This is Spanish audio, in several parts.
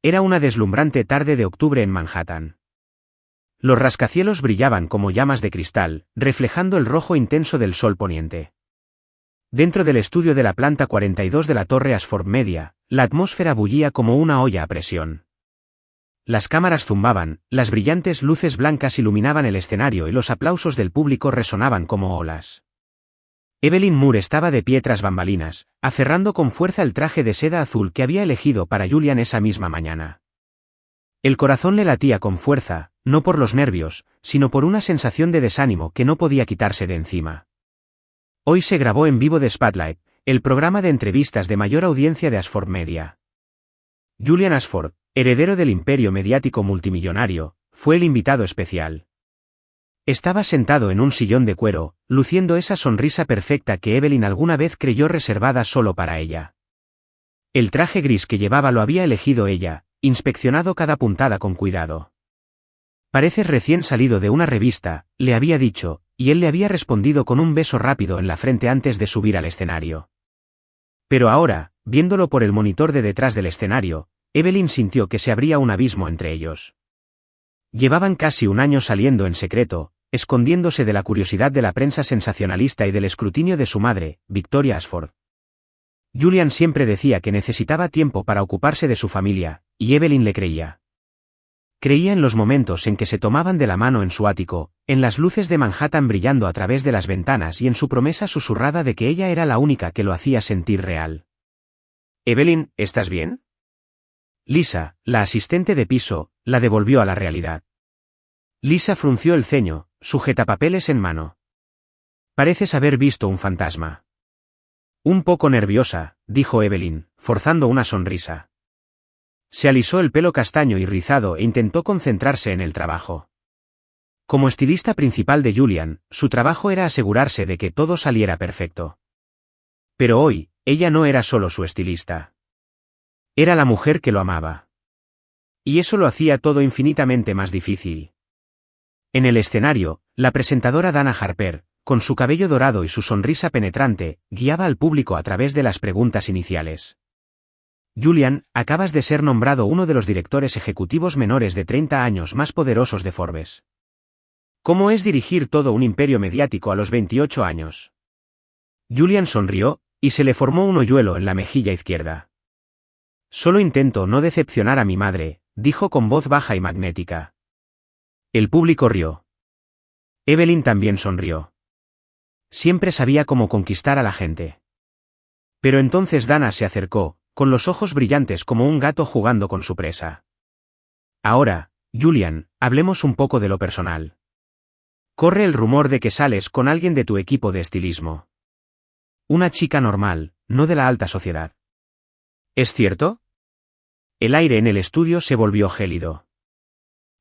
Era una deslumbrante tarde de octubre en Manhattan. Los rascacielos brillaban como llamas de cristal, reflejando el rojo intenso del sol poniente. Dentro del estudio de la planta 42 de la Torre Ashford Media, la atmósfera bullía como una olla a presión. Las cámaras zumbaban, las brillantes luces blancas iluminaban el escenario y los aplausos del público resonaban como olas. Evelyn Moore estaba de pie tras bambalinas, aferrando con fuerza el traje de seda azul que había elegido para Julian esa misma mañana. El corazón le latía con fuerza, no por los nervios, sino por una sensación de desánimo que no podía quitarse de encima. Hoy se grabó en vivo The Spotlight, el programa de entrevistas de mayor audiencia de Ashford Media. Julian Ashford, heredero del imperio mediático multimillonario, fue el invitado especial. Estaba sentado en un sillón de cuero, luciendo esa sonrisa perfecta que Evelyn alguna vez creyó reservada solo para ella. El traje gris que llevaba lo había elegido ella, inspeccionado cada puntada con cuidado. «Pareces recién salido de una revista», le había dicho, y él le había respondido con un beso rápido en la frente antes de subir al escenario. Pero ahora, viéndolo por el monitor de detrás del escenario, Evelyn sintió que se abría un abismo entre ellos. Llevaban casi un año saliendo en secreto, escondiéndose de la curiosidad de la prensa sensacionalista y del escrutinio de su madre, Victoria Ashford. Julian siempre decía que necesitaba tiempo para ocuparse de su familia, y Evelyn le creía. Creía en los momentos en que se tomaban de la mano en su ático, en las luces de Manhattan brillando a través de las ventanas y en su promesa susurrada de que ella era la única que lo hacía sentir real. «Evelyn, ¿estás bien?» Lisa, la asistente de piso, la devolvió a la realidad. Lisa frunció el ceño, sujetapapeles en mano. «Pareces haber visto un fantasma». «Un poco nerviosa», dijo Evelyn, forzando una sonrisa. Se alisó el pelo castaño y rizado e intentó concentrarse en el trabajo. Como estilista principal de Julian, su trabajo era asegurarse de que todo saliera perfecto. Pero hoy, ella no era solo su estilista. Era la mujer que lo amaba. Y eso lo hacía todo infinitamente más difícil. En el escenario, la presentadora Dana Harper, con su cabello dorado y su sonrisa penetrante, guiaba al público a través de las preguntas iniciales. «Julian, acabas de ser nombrado uno de los directores ejecutivos menores de 30 años más poderosos de Forbes. ¿Cómo es dirigir todo un imperio mediático a los 28 años?» Julian sonrió, y se le formó un hoyuelo en la mejilla izquierda. «Solo intento no decepcionar a mi madre», dijo con voz baja y magnética. El público rió. Evelyn también sonrió. Siempre sabía cómo conquistar a la gente. Pero entonces Dana se acercó, con los ojos brillantes como un gato jugando con su presa. «Ahora, Julian, hablemos un poco de lo personal. Corre el rumor de que sales con alguien de tu equipo de estilismo. Una chica normal, no de la alta sociedad. ¿Es cierto?» El aire en el estudio se volvió gélido.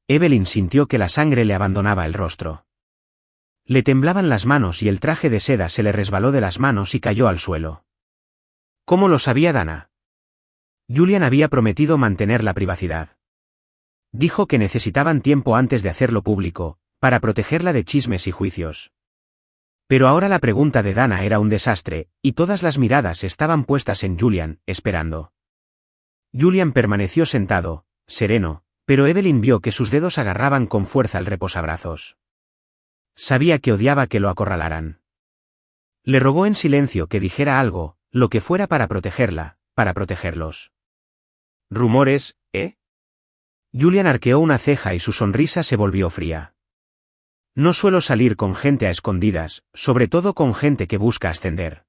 Evelyn sintió que la sangre le abandonaba el rostro. Le temblaban las manos y el traje de seda se le resbaló de las manos y cayó al suelo. ¿Cómo lo sabía Dana? Julian había prometido mantener la privacidad. Dijo que necesitaban tiempo antes de hacerlo público, para protegerla de chismes y juicios. Pero ahora la pregunta de Dana era un desastre, y todas las miradas estaban puestas en Julian, esperando. Julian permaneció sentado, sereno, pero Evelyn vio que sus dedos agarraban con fuerza el reposabrazos. Sabía que odiaba que lo acorralaran. Le rogó en silencio que dijera algo, lo que fuera para protegerla, para protegerlos. «¿Rumores, eh?» Julian arqueó una ceja y su sonrisa se volvió fría. «No suelo salir con gente a escondidas, sobre todo con gente que busca ascender.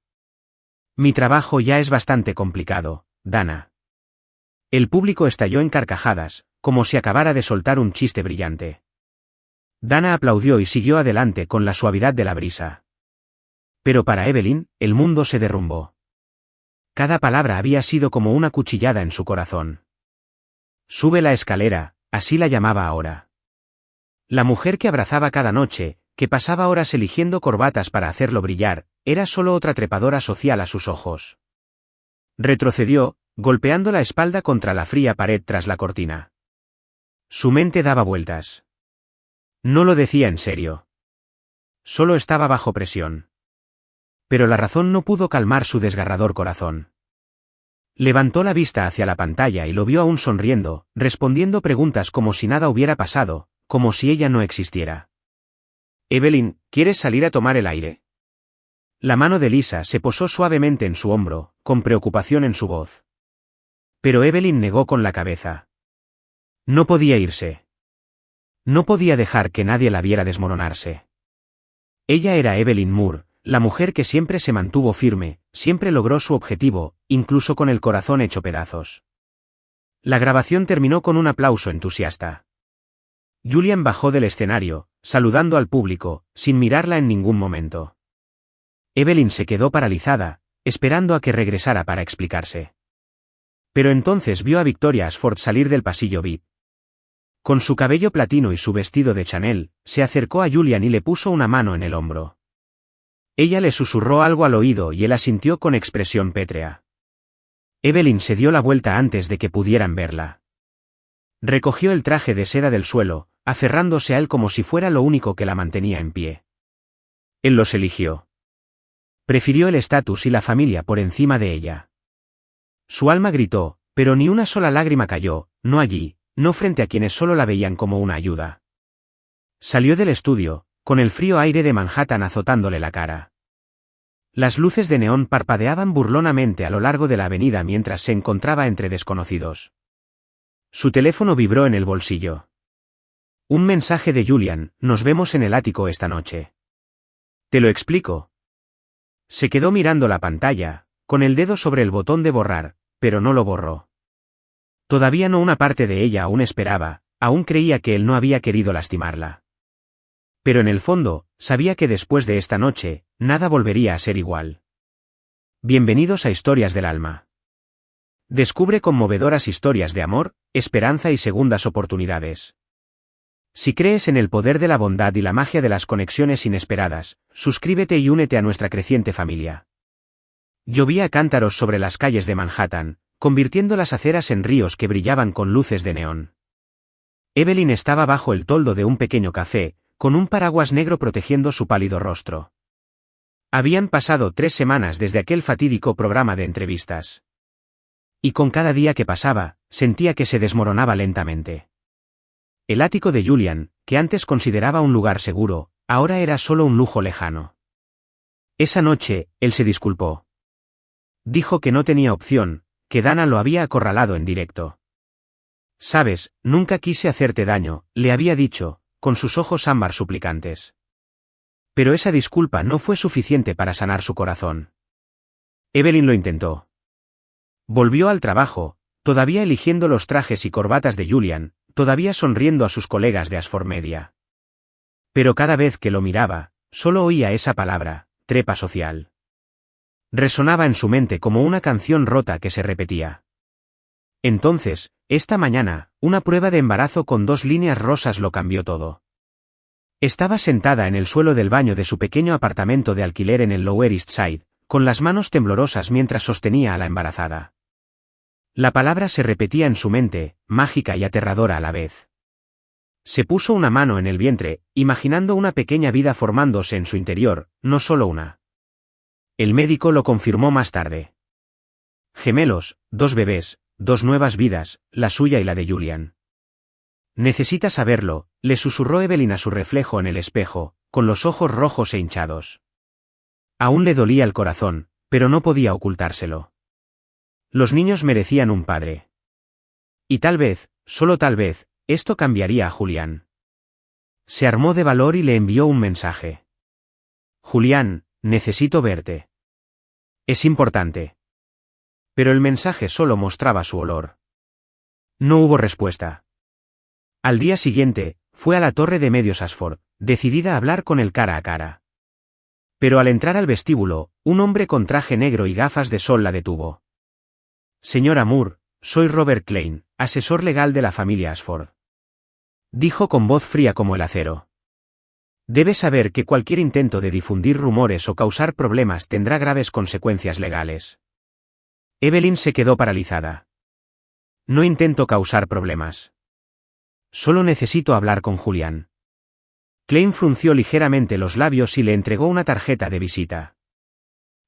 Mi trabajo ya es bastante complicado, Dana». El público estalló en carcajadas, como si acabara de soltar un chiste brillante. Dana aplaudió y siguió adelante con la suavidad de la brisa. Pero para Evelyn, el mundo se derrumbó. Cada palabra había sido como una cuchillada en su corazón. «Sube la escalera», así la llamaba ahora. La mujer que abrazaba cada noche, que pasaba horas eligiendo corbatas para hacerlo brillar, era solo otra trepadora social a sus ojos. Retrocedió, golpeando la espalda contra la fría pared tras la cortina. Su mente daba vueltas. No lo decía en serio. Solo estaba bajo presión. Pero la razón no pudo calmar su desgarrador corazón. Levantó la vista hacia la pantalla y lo vio aún sonriendo, respondiendo preguntas como si nada hubiera pasado, como si ella no existiera. Evelyn, ¿quieres salir a tomar el aire? La mano de Lisa se posó suavemente en su hombro, con preocupación en su voz. Pero Evelyn negó con la cabeza. No podía irse. No podía dejar que nadie la viera desmoronarse. Ella era Evelyn Moore, la mujer que siempre se mantuvo firme, siempre logró su objetivo, incluso con el corazón hecho pedazos. La grabación terminó con un aplauso entusiasta. Julian bajó del escenario, saludando al público, sin mirarla en ningún momento. Evelyn se quedó paralizada, esperando a que regresara para explicarse. Pero entonces vio a Victoria Ashford salir del pasillo VIP. Con su cabello platino y su vestido de Chanel, se acercó a Julian y le puso una mano en el hombro. Ella le susurró algo al oído y él asintió con expresión pétrea. Evelyn se dio la vuelta antes de que pudieran verla. Recogió el traje de seda del suelo, aferrándose a él como si fuera lo único que la mantenía en pie. Él los eligió. Prefirió el estatus y la familia por encima de ella. Su alma gritó, pero ni una sola lágrima cayó, no allí, no frente a quienes solo la veían como una ayuda. Salió del estudio, con el frío aire de Manhattan azotándole la cara. Las luces de neón parpadeaban burlonamente a lo largo de la avenida mientras se encontraba entre desconocidos. Su teléfono vibró en el bolsillo. Un mensaje de Julian: nos vemos en el ático esta noche. Te lo explico. Se quedó mirando la pantalla, con el dedo sobre el botón de borrar, pero no lo borró. Todavía no, una parte de ella aún esperaba, aún creía que él no había querido lastimarla. Pero en el fondo, sabía que después de esta noche, nada volvería a ser igual. Bienvenidos a Historias del Alma. Descubre conmovedoras historias de amor, esperanza y segundas oportunidades. Si crees en el poder de la bondad y la magia de las conexiones inesperadas, suscríbete y únete a nuestra creciente familia. Llovía a cántaros sobre las calles de Manhattan, convirtiendo las aceras en ríos que brillaban con luces de neón. Evelyn estaba bajo el toldo de un pequeño café, con un paraguas negro protegiendo su pálido rostro. Habían pasado 3 semanas desde aquel fatídico programa de entrevistas. Y con cada día que pasaba, sentía que se desmoronaba lentamente. El ático de Julian, que antes consideraba un lugar seguro, ahora era solo un lujo lejano. Esa noche, él se disculpó. Dijo que no tenía opción, que Dana lo había acorralado en directo. Sabes, nunca quise hacerte daño, le había dicho, con sus ojos ámbar suplicantes. Pero esa disculpa no fue suficiente para sanar su corazón. Evelyn lo intentó. Volvió al trabajo, todavía eligiendo los trajes y corbatas de Julian, todavía sonriendo a sus colegas de Ashford Media. Pero cada vez que lo miraba, solo oía esa palabra, trepa social. Resonaba en su mente como una canción rota que se repetía. Entonces, esta mañana, una prueba de embarazo con 2 líneas rosas lo cambió todo. Estaba sentada en el suelo del baño de su pequeño apartamento de alquiler en el Lower East Side, con las manos temblorosas mientras sostenía a la embarazada. La palabra se repetía en su mente, mágica y aterradora a la vez. Se puso una mano en el vientre, imaginando una pequeña vida formándose en su interior, no solo una. El médico lo confirmó más tarde. Gemelos, 2 bebés, 2 nuevas vidas, la suya y la de Julian. Necesitas saberlo, le susurró Evelyn a su reflejo en el espejo, con los ojos rojos e hinchados. Aún le dolía el corazón, pero no podía ocultárselo. Los niños merecían un padre. Y tal vez, solo tal vez, esto cambiaría a Julian. Se armó de valor y le envió un mensaje. Julian, necesito verte. Es importante. Pero el mensaje solo mostraba su olor. No hubo respuesta. Al día siguiente, fue a la torre de medios Ashford, decidida a hablar con él cara a cara. Pero al entrar al vestíbulo, un hombre con traje negro y gafas de sol la detuvo. Señora Moore, soy Robert Klein, asesor legal de la familia Ashford. Dijo con voz fría como el acero. Debe saber que cualquier intento de difundir rumores o causar problemas tendrá graves consecuencias legales. Evelyn se quedó paralizada. No intento causar problemas. Solo necesito hablar con Julian. Klein frunció ligeramente los labios y le entregó una tarjeta de visita.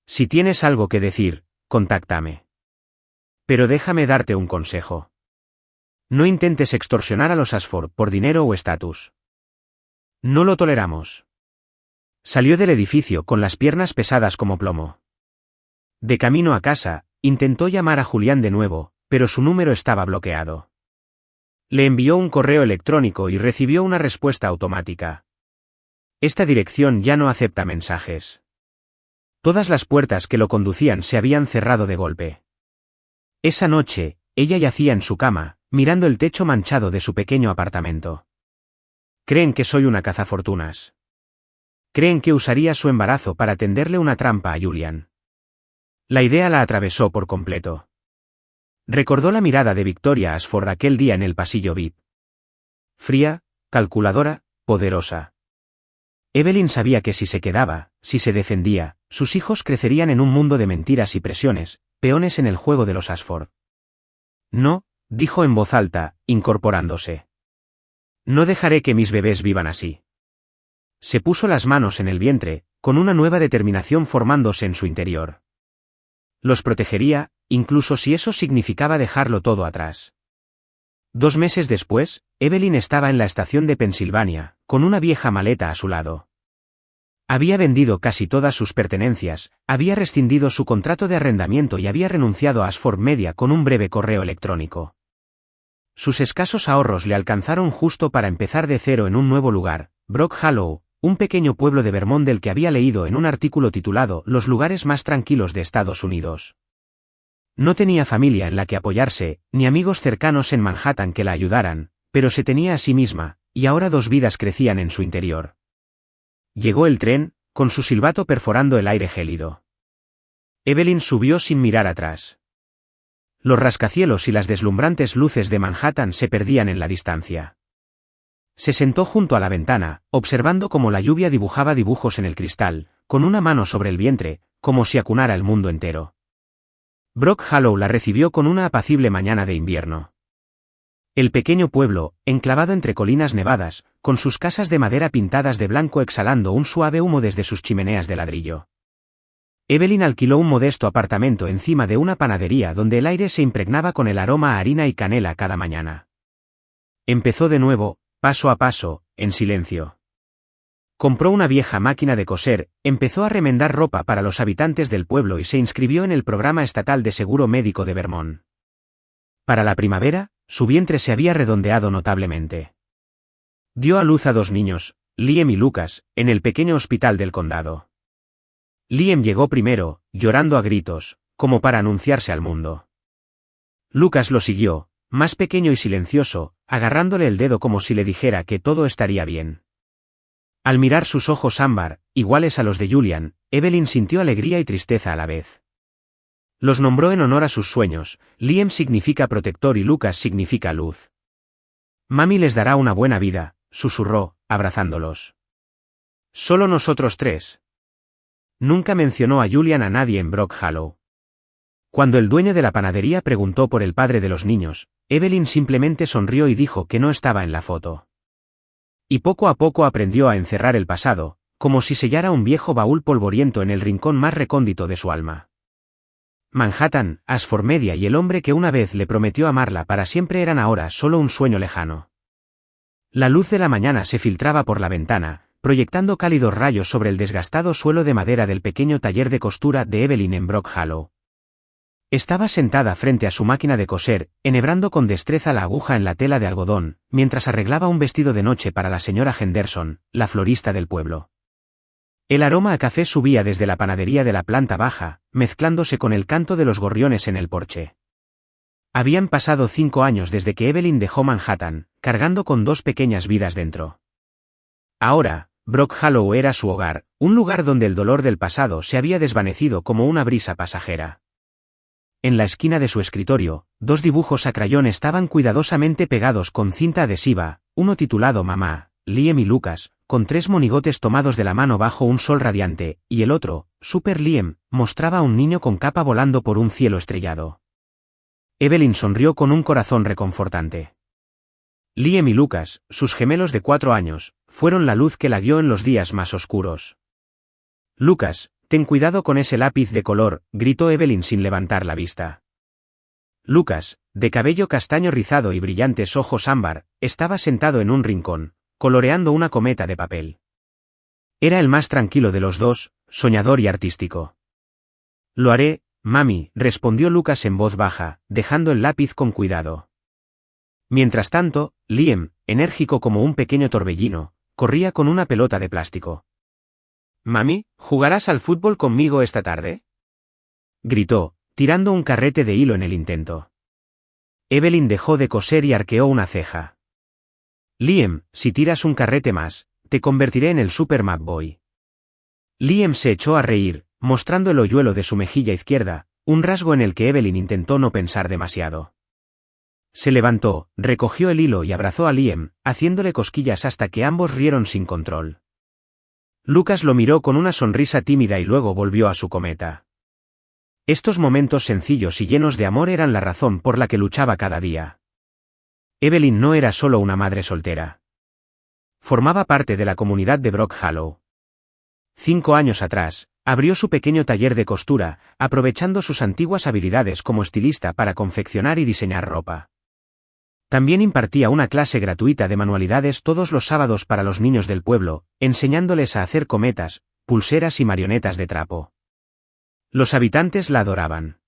Si tienes algo que decir, contáctame. Pero déjame darte un consejo. No intentes extorsionar a los Ashford por dinero o estatus. No lo toleramos. Salió del edificio con las piernas pesadas como plomo. De camino a casa, intentó llamar a Julián de nuevo, pero su número estaba bloqueado. Le envió un correo electrónico y recibió una respuesta automática. Esta dirección ya no acepta mensajes. Todas las puertas que lo conducían se habían cerrado de golpe. Esa noche, ella yacía en su cama, mirando el techo manchado de su pequeño apartamento. Creen que soy una cazafortunas. Creen que usaría su embarazo para tenderle una trampa a Julian. La idea la atravesó por completo. Recordó la mirada de Victoria Ashford aquel día en el pasillo VIP. Fría, calculadora, poderosa. Evelyn sabía que si se quedaba, si se defendía, sus hijos crecerían en un mundo de mentiras y presiones, peones en el juego de los Ashford. No, dijo en voz alta, incorporándose. No dejaré que mis bebés vivan así. Se puso las manos en el vientre, con una nueva determinación formándose en su interior. Los protegería, incluso si eso significaba dejarlo todo atrás. 2 meses después, Evelyn estaba en la estación de Pensilvania, con una vieja maleta a su lado. Había vendido casi todas sus pertenencias, había rescindido su contrato de arrendamiento y había renunciado a Ashford Media con un breve correo electrónico. Sus escasos ahorros le alcanzaron justo para empezar de cero en un nuevo lugar, Brock Hollow, un pequeño pueblo de Vermont del que había leído en un artículo titulado Los lugares más tranquilos de Estados Unidos. No tenía familia en la que apoyarse, ni amigos cercanos en Manhattan que la ayudaran, pero se tenía a sí misma, y ahora 2 vidas crecían en su interior. Llegó el tren, con su silbato perforando el aire gélido. Evelyn subió sin mirar atrás. Los rascacielos y las deslumbrantes luces de Manhattan se perdían en la distancia. Se sentó junto a la ventana, observando cómo la lluvia dibujaba dibujos en el cristal, con una mano sobre el vientre, como si acunara el mundo entero. Brock Hollow la recibió con una apacible mañana de invierno. El pequeño pueblo, enclavado entre colinas nevadas, con sus casas de madera pintadas de blanco exhalando un suave humo desde sus chimeneas de ladrillo. Evelyn alquiló un modesto apartamento encima de una panadería donde el aire se impregnaba con el aroma a harina y canela cada mañana. Empezó de nuevo, paso a paso, en silencio. Compró una vieja máquina de coser, empezó a remendar ropa para los habitantes del pueblo y se inscribió en el programa estatal de seguro médico de Vermont. Para la primavera, su vientre se había redondeado notablemente. Dio a luz a 2 niños, Liam y Lucas, en el pequeño hospital del condado. Liam llegó primero, llorando a gritos, como para anunciarse al mundo. Lucas lo siguió, más pequeño y silencioso, agarrándole el dedo como si le dijera que todo estaría bien. Al mirar sus ojos ámbar, iguales a los de Julian, Evelyn sintió alegría y tristeza a la vez. Los nombró en honor a sus sueños, Liam significa protector y Lucas significa luz. Mami les dará una buena vida, susurró, abrazándolos. Solo nosotros 3. Nunca mencionó a Julian a nadie en Brock Hollow. Cuando el dueño de la panadería preguntó por el padre de los niños, Evelyn simplemente sonrió y dijo que no estaba en la foto. Y poco a poco aprendió a encerrar el pasado, como si sellara un viejo baúl polvoriento en el rincón más recóndito de su alma. Manhattan, Ashford Media y el hombre que una vez le prometió amarla para siempre eran ahora solo un sueño lejano. La luz de la mañana se filtraba por la ventana, proyectando cálidos rayos sobre el desgastado suelo de madera del pequeño taller de costura de Evelyn en Brock Hollow. Estaba sentada frente a su máquina de coser, enhebrando con destreza la aguja en la tela de algodón, mientras arreglaba un vestido de noche para la señora Henderson, la florista del pueblo. El aroma a café subía desde la panadería de la planta baja, mezclándose con el canto de los gorriones en el porche. Habían pasado 5 años desde que Evelyn dejó Manhattan, cargando con 2 pequeñas vidas dentro. Ahora, Brock Hollow era su hogar, un lugar donde el dolor del pasado se había desvanecido como una brisa pasajera. En la esquina de su escritorio, 2 dibujos a crayón estaban cuidadosamente pegados con cinta adhesiva, uno titulado Mamá, Liam y Lucas, con 3 monigotes tomados de la mano bajo un sol radiante, y el otro, Super Liam, mostraba a un niño con capa volando por un cielo estrellado. Evelyn sonrió con un corazón reconfortante. Liam y Lucas, sus gemelos de 4 años, fueron la luz que la guió en los días más oscuros. Lucas, ten cuidado con ese lápiz de color, gritó Evelyn sin levantar la vista. Lucas, de cabello castaño rizado y brillantes ojos ámbar, estaba sentado en un rincón, coloreando una cometa de papel. Era el más tranquilo de los dos, soñador y artístico. Lo haré, mami, respondió Lucas en voz baja, dejando el lápiz con cuidado. Mientras tanto, Liam, enérgico como un pequeño torbellino, corría con una pelota de plástico. «Mami, ¿jugarás al fútbol conmigo esta tarde?», gritó, tirando un carrete de hilo en el intento. Evelyn dejó de coser y arqueó una ceja. «Liam, si tiras un carrete más, te convertiré en el Super McBoy». Liam se echó a reír, mostrando el hoyuelo de su mejilla izquierda, un rasgo en el que Evelyn intentó no pensar demasiado. Se levantó, recogió el hilo y abrazó a Liam, haciéndole cosquillas hasta que ambos rieron sin control. Lucas lo miró con una sonrisa tímida y luego volvió a su cometa. Estos momentos sencillos y llenos de amor eran la razón por la que luchaba cada día. Evelyn no era solo una madre soltera. Formaba parte de la comunidad de Brock Hollow. 5 años atrás, abrió su pequeño taller de costura, aprovechando sus antiguas habilidades como estilista para confeccionar y diseñar ropa. También impartía una clase gratuita de manualidades todos los sábados para los niños del pueblo, enseñándoles a hacer cometas, pulseras y marionetas de trapo. Los habitantes la adoraban.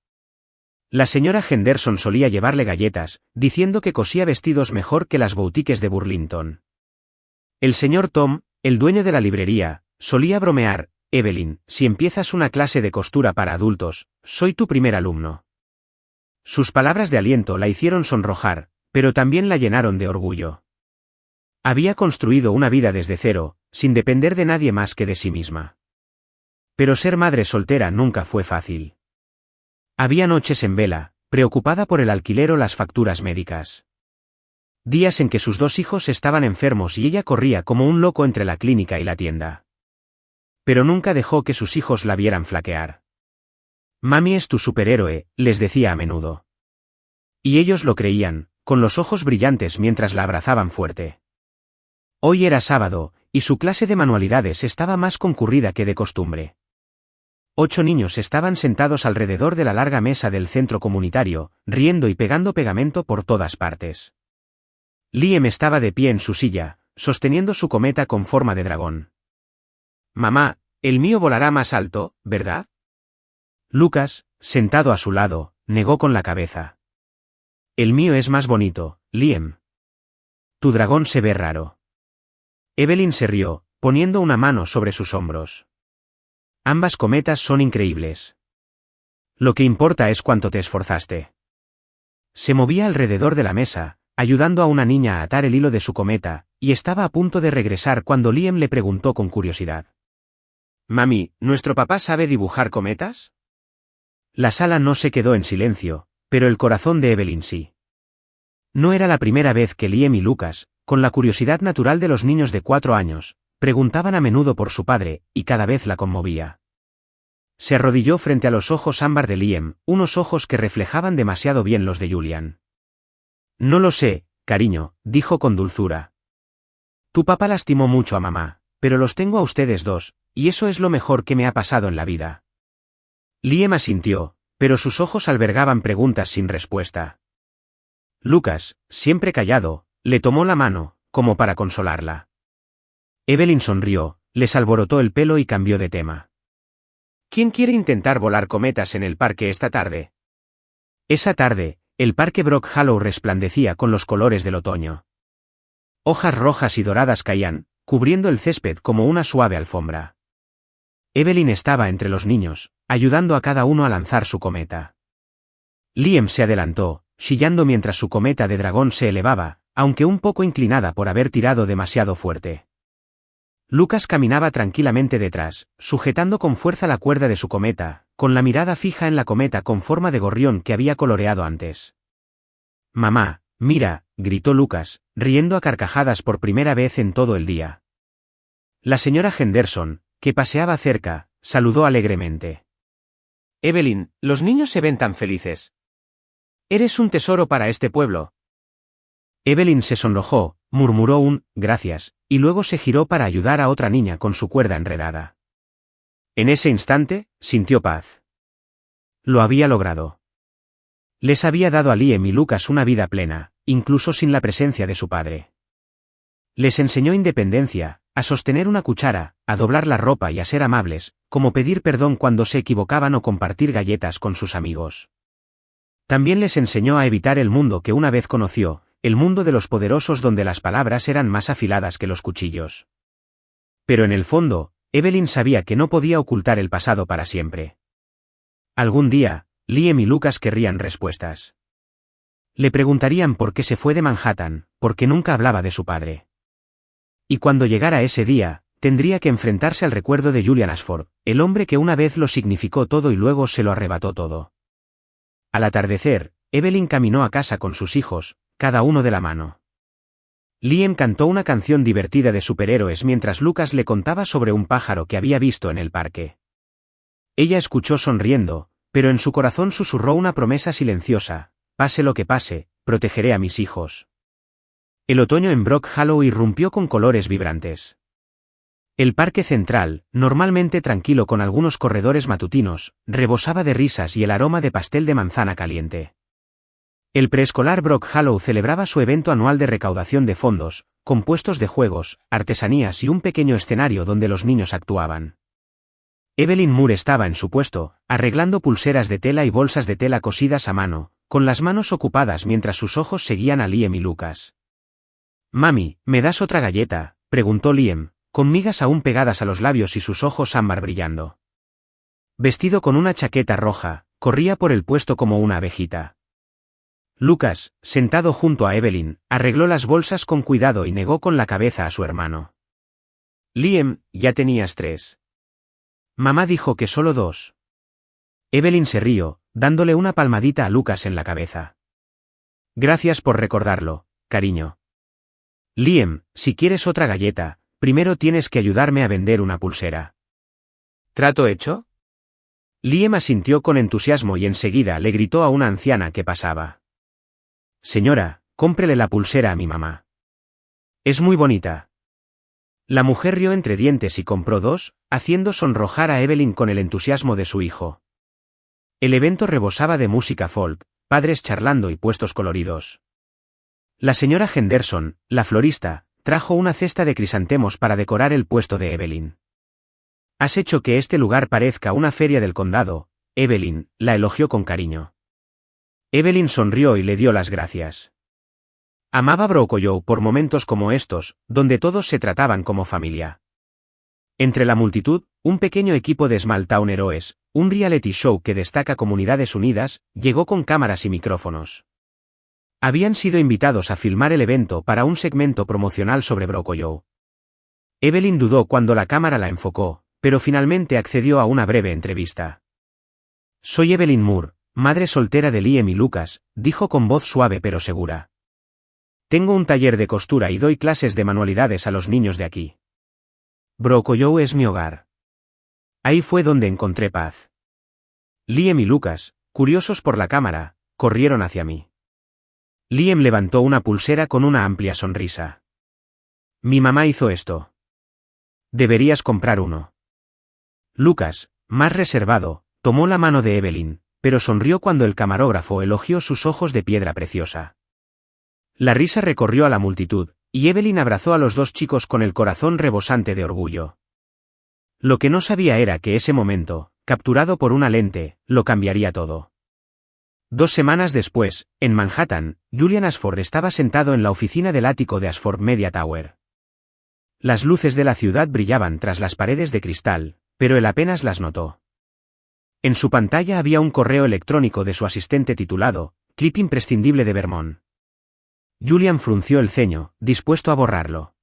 La señora Henderson solía llevarle galletas, diciendo que cosía vestidos mejor que las boutiques de Burlington. El señor Tom, el dueño de la librería, solía bromear: «Evelyn, si empiezas una clase de costura para adultos, soy tu primer alumno». Sus palabras de aliento la hicieron sonrojar, pero también la llenaron de orgullo. Había construido una vida desde cero, sin depender de nadie más que de sí misma. Pero ser madre soltera nunca fue fácil. Había noches en vela, preocupada por el alquiler o las facturas médicas. Días en que sus 2 hijos estaban enfermos y ella corría como un loco entre la clínica y la tienda. Pero nunca dejó que sus hijos la vieran flaquear. «Mami es tu superhéroe», les decía a menudo. Y ellos lo creían, con los ojos brillantes mientras la abrazaban fuerte. Hoy era sábado, y su clase de manualidades estaba más concurrida que de costumbre. 8 niños estaban sentados alrededor de la larga mesa del centro comunitario, riendo y pegando pegamento por todas partes. Liam estaba de pie en su silla, sosteniendo su cometa con forma de dragón. «Mamá, el mío volará más alto, ¿verdad?». Lucas, sentado a su lado, negó con la cabeza. «El mío es más bonito, Liam. Tu dragón se ve raro». Evelyn se rió, poniendo una mano sobre sus hombros. «Ambas cometas son increíbles. Lo que importa es cuánto te esforzaste». Se movía alrededor de la mesa, ayudando a una niña a atar el hilo de su cometa, y estaba a punto de regresar cuando Liam le preguntó con curiosidad: «Mami, ¿nuestro papá sabe dibujar cometas?». La sala no se quedó en silencio, pero el corazón de Evelyn sí. No era la primera vez que Liam y Lucas, con la curiosidad natural de los niños de 4 años, preguntaban a menudo por su padre, y cada vez la conmovía. Se arrodilló frente a los ojos ámbar de Liam, unos ojos que reflejaban demasiado bien los de Julian. «No lo sé, cariño», dijo con dulzura. «Tu papá lastimó mucho a mamá, pero los tengo a ustedes dos, y eso es lo mejor que me ha pasado en la vida». Liam asintió, pero sus ojos albergaban preguntas sin respuesta. Lucas, siempre callado, le tomó la mano, como para consolarla. Evelyn sonrió, les alborotó el pelo y cambió de tema. «¿Quién quiere intentar volar cometas en el parque esta tarde?». Esa tarde, el parque Brock Hollow resplandecía con los colores del otoño. Hojas rojas y doradas caían, cubriendo el césped como una suave alfombra. Evelyn estaba entre los niños, ayudando a cada uno a lanzar su cometa. Liam se adelantó, chillando mientras su cometa de dragón se elevaba, aunque un poco inclinada por haber tirado demasiado fuerte. Lucas caminaba tranquilamente detrás, sujetando con fuerza la cuerda de su cometa, con la mirada fija en la cometa con forma de gorrión que había coloreado antes. «Mamá, mira», gritó Lucas, riendo a carcajadas por primera vez en todo el día. La señora Henderson, que paseaba cerca, saludó alegremente. «Evelyn, los niños se ven tan felices. Eres un tesoro para este pueblo». Evelyn se sonrojó, murmuró un «gracias», y luego se giró para ayudar a otra niña con su cuerda enredada. En ese instante, sintió paz. Lo había logrado. Les había dado a Liam y Lucas una vida plena, incluso sin la presencia de su padre. Les enseñó independencia, a sostener una cuchara, a doblar la ropa y a ser amables, como pedir perdón cuando se equivocaban o compartir galletas con sus amigos. También les enseñó a evitar el mundo que una vez conoció, el mundo de los poderosos donde las palabras eran más afiladas que los cuchillos. Pero en el fondo, Evelyn sabía que no podía ocultar el pasado para siempre. Algún día, Liam y Lucas querrían respuestas. Le preguntarían por qué se fue de Manhattan, por qué nunca hablaba de su padre. Y cuando llegara ese día, tendría que enfrentarse al recuerdo de Julian Ashford, el hombre que una vez lo significó todo y luego se lo arrebató todo. Al atardecer, Evelyn caminó a casa con sus hijos, cada uno de la mano. Liam cantó una canción divertida de superhéroes mientras Lucas le contaba sobre un pájaro que había visto en el parque. Ella escuchó sonriendo, pero en su corazón susurró una promesa silenciosa: pase lo que pase, protegeré a mis hijos. El otoño en Brook Hollow irrumpió con colores vibrantes. El parque central, normalmente tranquilo con algunos corredores matutinos, rebosaba de risas y el aroma de pastel de manzana caliente. El preescolar Brook Hollow celebraba su evento anual de recaudación de fondos, con puestos de juegos, artesanías y un pequeño escenario donde los niños actuaban. Evelyn Moore estaba en su puesto, arreglando pulseras de tela y bolsas de tela cosidas a mano, con las manos ocupadas mientras sus ojos seguían a Liam y Lucas. «Mami, ¿me das otra galleta?», preguntó Liam, con migas aún pegadas a los labios y sus ojos ámbar brillando. Vestido con una chaqueta roja, corría por el puesto como una abejita. Lucas, sentado junto a Evelyn, arregló las bolsas con cuidado y negó con la cabeza a su hermano. «Liam, ya tenías 3. Mamá dijo que solo 2. Evelyn se rió, dándole una palmadita a Lucas en la cabeza. «Gracias por recordarlo, cariño. Liam, si quieres otra galleta, primero tienes que ayudarme a vender una pulsera». «¿Trato hecho?». Liam asintió con entusiasmo y enseguida le gritó a una anciana que pasaba: «Señora, cómprele la pulsera a mi mamá. Es muy bonita». La mujer rió entre dientes y compró 2, haciendo sonrojar a Evelyn con el entusiasmo de su hijo. El evento rebosaba de música folk, padres charlando y puestos coloridos. La señora Henderson, la florista, trajo una cesta de crisantemos para decorar el puesto de Evelyn. «Has hecho que este lugar parezca una feria del condado», Evelyn, la elogió con cariño. Evelyn sonrió y le dio las gracias. Amaba Brook Hollow por momentos como estos, donde todos se trataban como familia. Entre la multitud, un pequeño equipo de Small Town Heroes, un reality show que destaca comunidades unidas, llegó con cámaras y micrófonos. Habían sido invitados a filmar el evento para un segmento promocional sobre Brook Hollow. Evelyn dudó cuando la cámara la enfocó, pero finalmente accedió a una breve entrevista. «Soy Evelyn Moore, madre soltera de Liam y Lucas», dijo con voz suave pero segura. «Tengo un taller de costura y doy clases de manualidades a los niños de aquí. Brook Hollow es mi hogar. Ahí fue donde encontré paz». Liam y Lucas, curiosos por la cámara, corrieron hacia mí. Liam levantó una pulsera con una amplia sonrisa. «Mi mamá hizo esto. Deberías comprar uno». Lucas, más reservado, tomó la mano de Evelyn, pero sonrió cuando el camarógrafo elogió sus ojos de piedra preciosa. La risa recorrió a la multitud, y Evelyn abrazó a los 2 chicos con el corazón rebosante de orgullo. Lo que no sabía era que ese momento, capturado por una lente, lo cambiaría todo. 2 semanas después, en Manhattan, Julian Ashford estaba sentado en la oficina del ático de Ashford Media Tower. Las luces de la ciudad brillaban tras las paredes de cristal, pero él apenas las notó. En su pantalla había un correo electrónico de su asistente titulado «Clip imprescindible de Vermont». Julian frunció el ceño, dispuesto a borrarlo.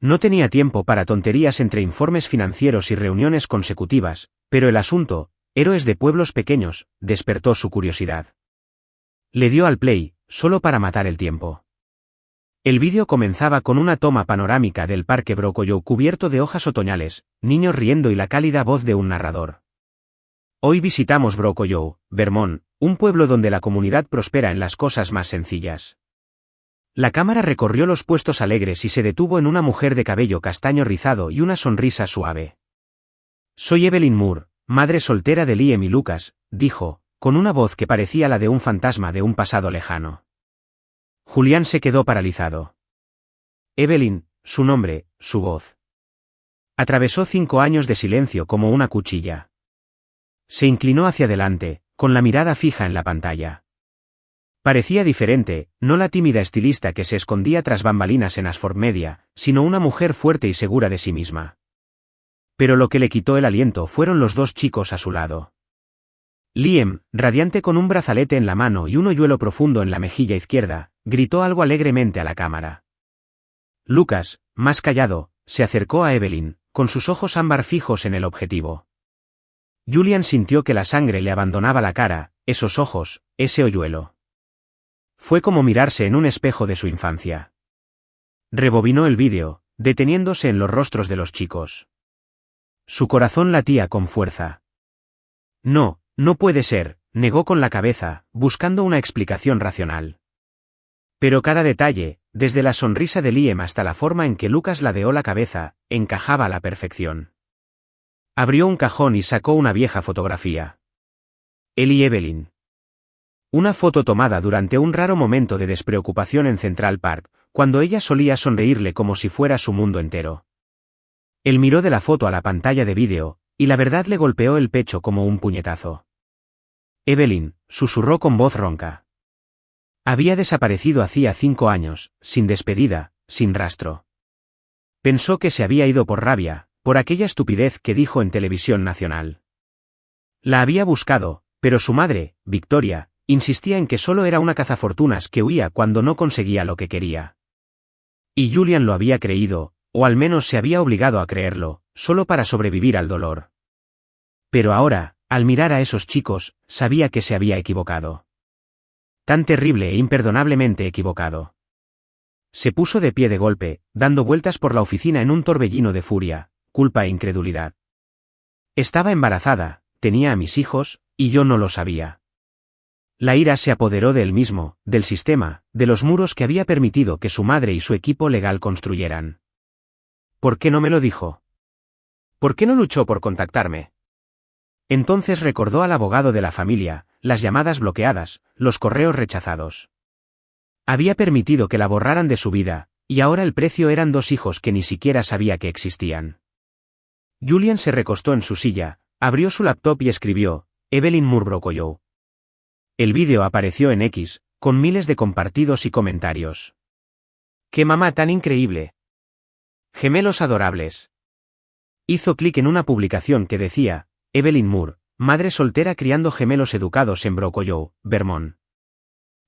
No tenía tiempo para tonterías entre informes financieros y reuniones consecutivas, pero el asunto, héroes de pueblos pequeños, despertó su curiosidad. Le dio al play, solo para matar el tiempo. El vídeo comenzaba con una toma panorámica del parque Brook Hollow cubierto de hojas otoñales, niños riendo y la cálida voz de un narrador. «Hoy visitamos Brook Hollow, Vermont, un pueblo donde la comunidad prospera en las cosas más sencillas». La cámara recorrió los puestos alegres y se detuvo en una mujer de cabello castaño rizado y una sonrisa suave. «Soy Evelyn Moore, madre soltera de Liam y Lucas», dijo, con una voz que parecía la de un fantasma de un pasado lejano. Julián se quedó paralizado. Evelyn, su nombre, su voz. Atravesó 5 años de silencio como una cuchilla. Se inclinó hacia adelante, con la mirada fija en la pantalla. Parecía diferente, no la tímida estilista que se escondía tras bambalinas en Asford Media, sino una mujer fuerte y segura de sí misma. Pero lo que le quitó el aliento fueron los 2 chicos a su lado. Liam, radiante con un brazalete en la mano y un hoyuelo profundo en la mejilla izquierda, gritó algo alegremente a la cámara. Lucas, más callado, se acercó a Evelyn, con sus ojos ámbar fijos en el objetivo. Julian sintió que la sangre le abandonaba la cara, esos ojos, ese hoyuelo. Fue como mirarse en un espejo de su infancia. Rebobinó el vídeo, deteniéndose en los rostros de los chicos. Su corazón latía con fuerza. No, no puede ser, negó con la cabeza, buscando una explicación racional. Pero cada detalle, desde la sonrisa de Liam hasta la forma en que Lucas ladeó la cabeza, encajaba a la perfección. Abrió un cajón y sacó una vieja fotografía. Él y Evelyn. Una foto tomada durante un raro momento de despreocupación en Central Park, cuando ella solía sonreírle como si fuera su mundo entero. Él miró de la foto a la pantalla de vídeo, y la verdad le golpeó el pecho como un puñetazo. Evelyn, susurró con voz ronca. Había desaparecido hacía 5 años, sin despedida, sin rastro. Pensó que se había ido por rabia, por aquella estupidez que dijo en televisión nacional. La había buscado, pero su madre, Victoria, insistía en que solo era una cazafortunas que huía cuando no conseguía lo que quería. Y Julian lo había creído, o al menos se había obligado a creerlo, solo para sobrevivir al dolor. Pero ahora, al mirar a esos chicos, sabía que se había equivocado. Tan terrible e imperdonablemente equivocado. Se puso de pie de golpe, dando vueltas por la oficina en un torbellino de furia, culpa e incredulidad. Estaba embarazada, tenía a mis hijos, y yo no lo sabía. La ira se apoderó de él mismo, del sistema, de los muros que había permitido que su madre y su equipo legal construyeran. ¿Por qué no me lo dijo? ¿Por qué no luchó por contactarme? Entonces recordó al abogado de la familia, las llamadas bloqueadas, los correos rechazados. Había permitido que la borraran de su vida, y ahora el precio eran 2 hijos que ni siquiera sabía que existían. Julian se recostó en su silla, abrió su laptop y escribió, Evelyn Moore Brokoyow. El vídeo apareció en X, con miles de compartidos y comentarios. ¡Qué mamá tan increíble! Gemelos adorables. Hizo clic en una publicación que decía, Evelyn Moore, madre soltera criando gemelos educados en Brokoyow, Vermont.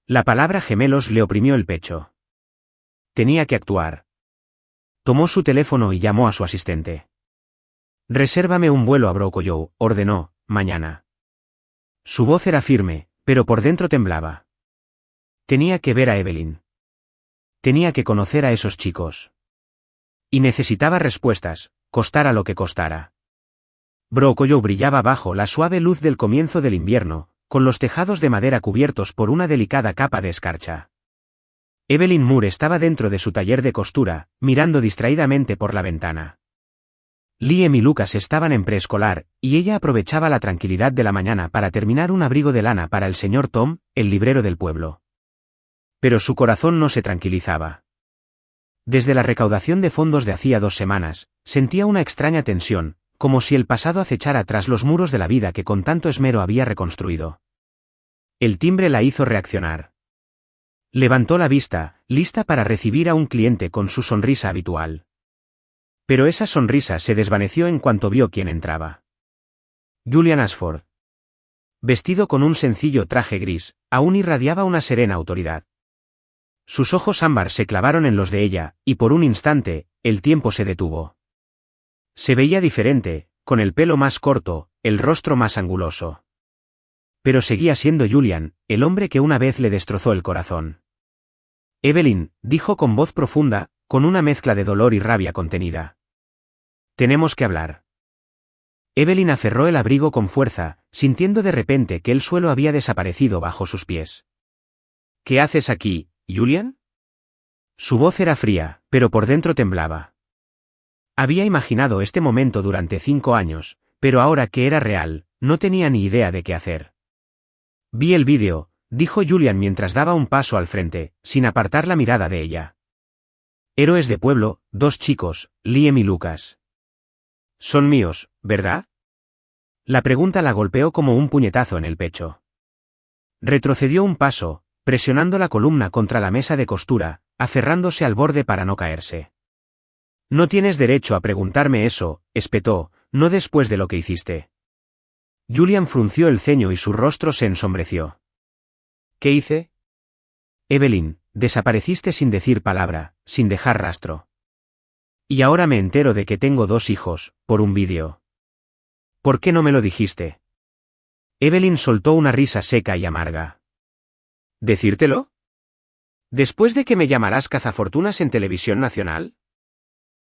La palabra gemelos le oprimió el pecho. Tenía que actuar. Tomó su teléfono y llamó a su asistente. Resérvame un vuelo a Brokoyow, ordenó, mañana. Su voz era firme, pero por dentro temblaba. Tenía que ver a Evelyn. Tenía que conocer a esos chicos. Y necesitaba respuestas, costara lo que costara. Brokoyow brillaba bajo la suave luz del comienzo del invierno, con los tejados de madera cubiertos por una delicada capa de escarcha. Evelyn Moore estaba dentro de su taller de costura, mirando distraídamente por la ventana. Liam y Lucas estaban en preescolar, y ella aprovechaba la tranquilidad de la mañana para terminar un abrigo de lana para el señor Tom, el librero del pueblo. Pero su corazón no se tranquilizaba. Desde la recaudación de fondos de hacía 2 semanas, sentía una extraña tensión, como si el pasado acechara tras los muros de la vida que con tanto esmero había reconstruido. El timbre la hizo reaccionar. Levantó la vista, lista para recibir a un cliente con su sonrisa habitual. Pero esa sonrisa se desvaneció en cuanto vio quién entraba. Julian Ashford. Vestido con un sencillo traje gris, aún irradiaba una serena autoridad. Sus ojos ámbar se clavaron en los de ella, y por un instante, el tiempo se detuvo. Se veía diferente, con el pelo más corto, el rostro más anguloso. Pero seguía siendo Julian, el hombre que una vez le destrozó el corazón. Evelyn, dijo con voz profunda, con una mezcla de dolor y rabia contenida. Tenemos que hablar. Evelyn aferró el abrigo con fuerza, sintiendo de repente que el suelo había desaparecido bajo sus pies. ¿Qué haces aquí, Julian? Su voz era fría, pero por dentro temblaba. Había imaginado este momento durante 5 años, pero ahora que era real, no tenía ni idea de qué hacer. Vi el vídeo, dijo Julian mientras daba un paso al frente, sin apartar la mirada de ella. Héroes de pueblo, 2 chicos, Liam y Lucas. Son míos, ¿verdad? La pregunta la golpeó como un puñetazo en el pecho. Retrocedió un paso, presionando la columna contra la mesa de costura, aferrándose al borde para no caerse. No tienes derecho a preguntarme eso, espetó, no después de lo que hiciste. Julian frunció el ceño y su rostro se ensombreció. ¿Qué hice? Evelyn, desapareciste sin decir palabra, sin dejar rastro. Y ahora me entero de que tengo 2 hijos, por un vídeo. ¿Por qué no me lo dijiste? Evelyn soltó una risa seca y amarga. ¿Decírtelo? ¿Después de que me llamarás cazafortunas en televisión nacional?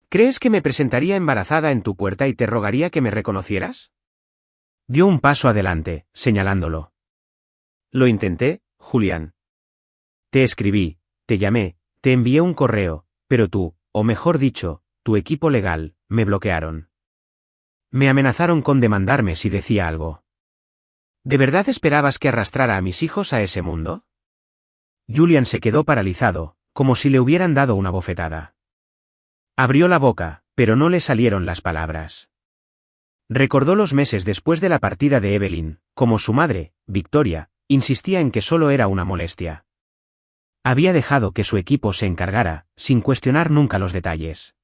¿Crees que me presentaría embarazada en tu puerta y te rogaría que me reconocieras? Dio un paso adelante, señalándolo. Lo intenté, Julián. Te escribí, te llamé, te envié un correo, pero tú, o mejor dicho, tu equipo legal, me bloquearon. Me amenazaron con demandarme si decía algo. ¿De verdad esperabas que arrastrara a mis hijos a ese mundo? Julian se quedó paralizado, como si le hubieran dado una bofetada. Abrió la boca, pero no le salieron las palabras. Recordó los meses después de la partida de Evelyn, como su madre, Victoria, insistía en que solo era una molestia. Había dejado que su equipo se encargara, sin cuestionar nunca los detalles.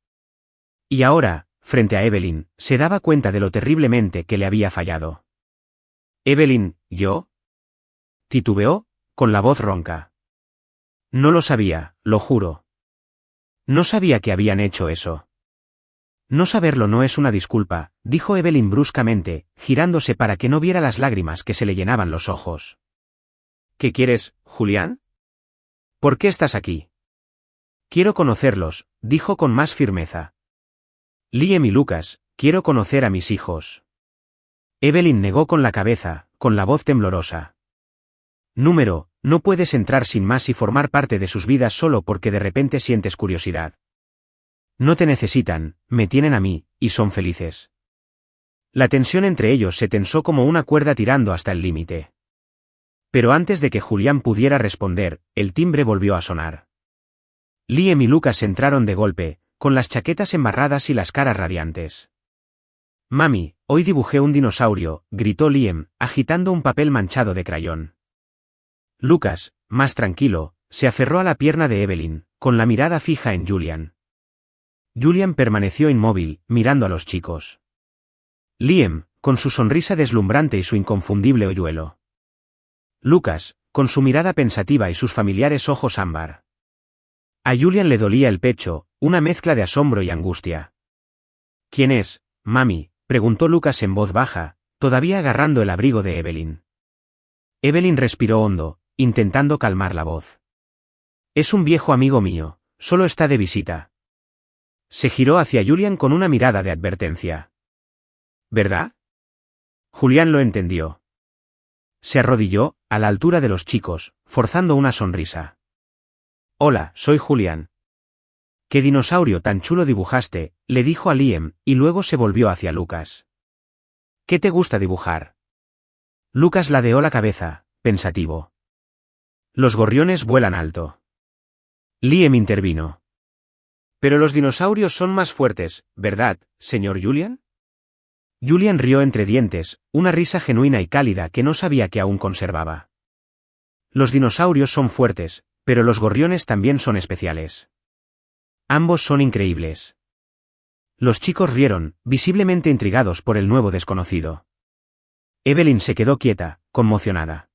Y ahora, frente a Evelyn, se daba cuenta de lo terriblemente que le había fallado. Evelyn, ¿yo? Titubeó, con la voz ronca. No lo sabía, lo juro. No sabía que habían hecho eso. No saberlo no es una disculpa, dijo Evelyn bruscamente, girándose para que no viera las lágrimas que se le llenaban los ojos. ¿Qué quieres, Julián? ¿Por qué estás aquí? Quiero conocerlos, dijo con más firmeza. Liam y Lucas, quiero conocer a mis hijos. Evelyn negó con la cabeza, con la voz temblorosa. No puedes entrar sin más y formar parte de sus vidas solo porque de repente sientes curiosidad. No te necesitan, me tienen a mí, y son felices. La tensión entre ellos se tensó como una cuerda tirando hasta el límite. Pero antes de que Julián pudiera responder, el timbre volvió a sonar. Liam y Lucas entraron de golpe, con las chaquetas embarradas y las caras radiantes. Mami, hoy dibujé un dinosaurio, gritó Liam, agitando un papel manchado de crayón. Lucas, más tranquilo, se aferró a la pierna de Evelyn, con la mirada fija en Julian. Julian permaneció inmóvil, mirando a los chicos. Liam, con su sonrisa deslumbrante y su inconfundible hoyuelo. Lucas, con su mirada pensativa y sus familiares ojos ámbar. A Julian le dolía el pecho, una mezcla de asombro y angustia. ¿Quién es, mami?, preguntó Lucas en voz baja, todavía agarrando el abrigo de Evelyn. Evelyn respiró hondo, intentando calmar la voz. Es un viejo amigo mío, solo está de visita. Se giró hacia Julian con una mirada de advertencia. ¿Verdad? Julián lo entendió. Se arrodilló, a la altura de los chicos, forzando una sonrisa. Hola, soy Julián. ¿Qué dinosaurio tan chulo dibujaste?, le dijo a Liam, y luego se volvió hacia Lucas. ¿Qué te gusta dibujar? Lucas ladeó la cabeza, pensativo. Los gorriones vuelan alto. Liam intervino. Pero los dinosaurios son más fuertes, ¿verdad, señor Julian? Julian rió entre dientes, una risa genuina y cálida que no sabía que aún conservaba. Los dinosaurios son fuertes, pero los gorriones también son especiales. Ambos son increíbles. Los chicos rieron, visiblemente intrigados por el nuevo desconocido. Evelyn se quedó quieta, conmocionada.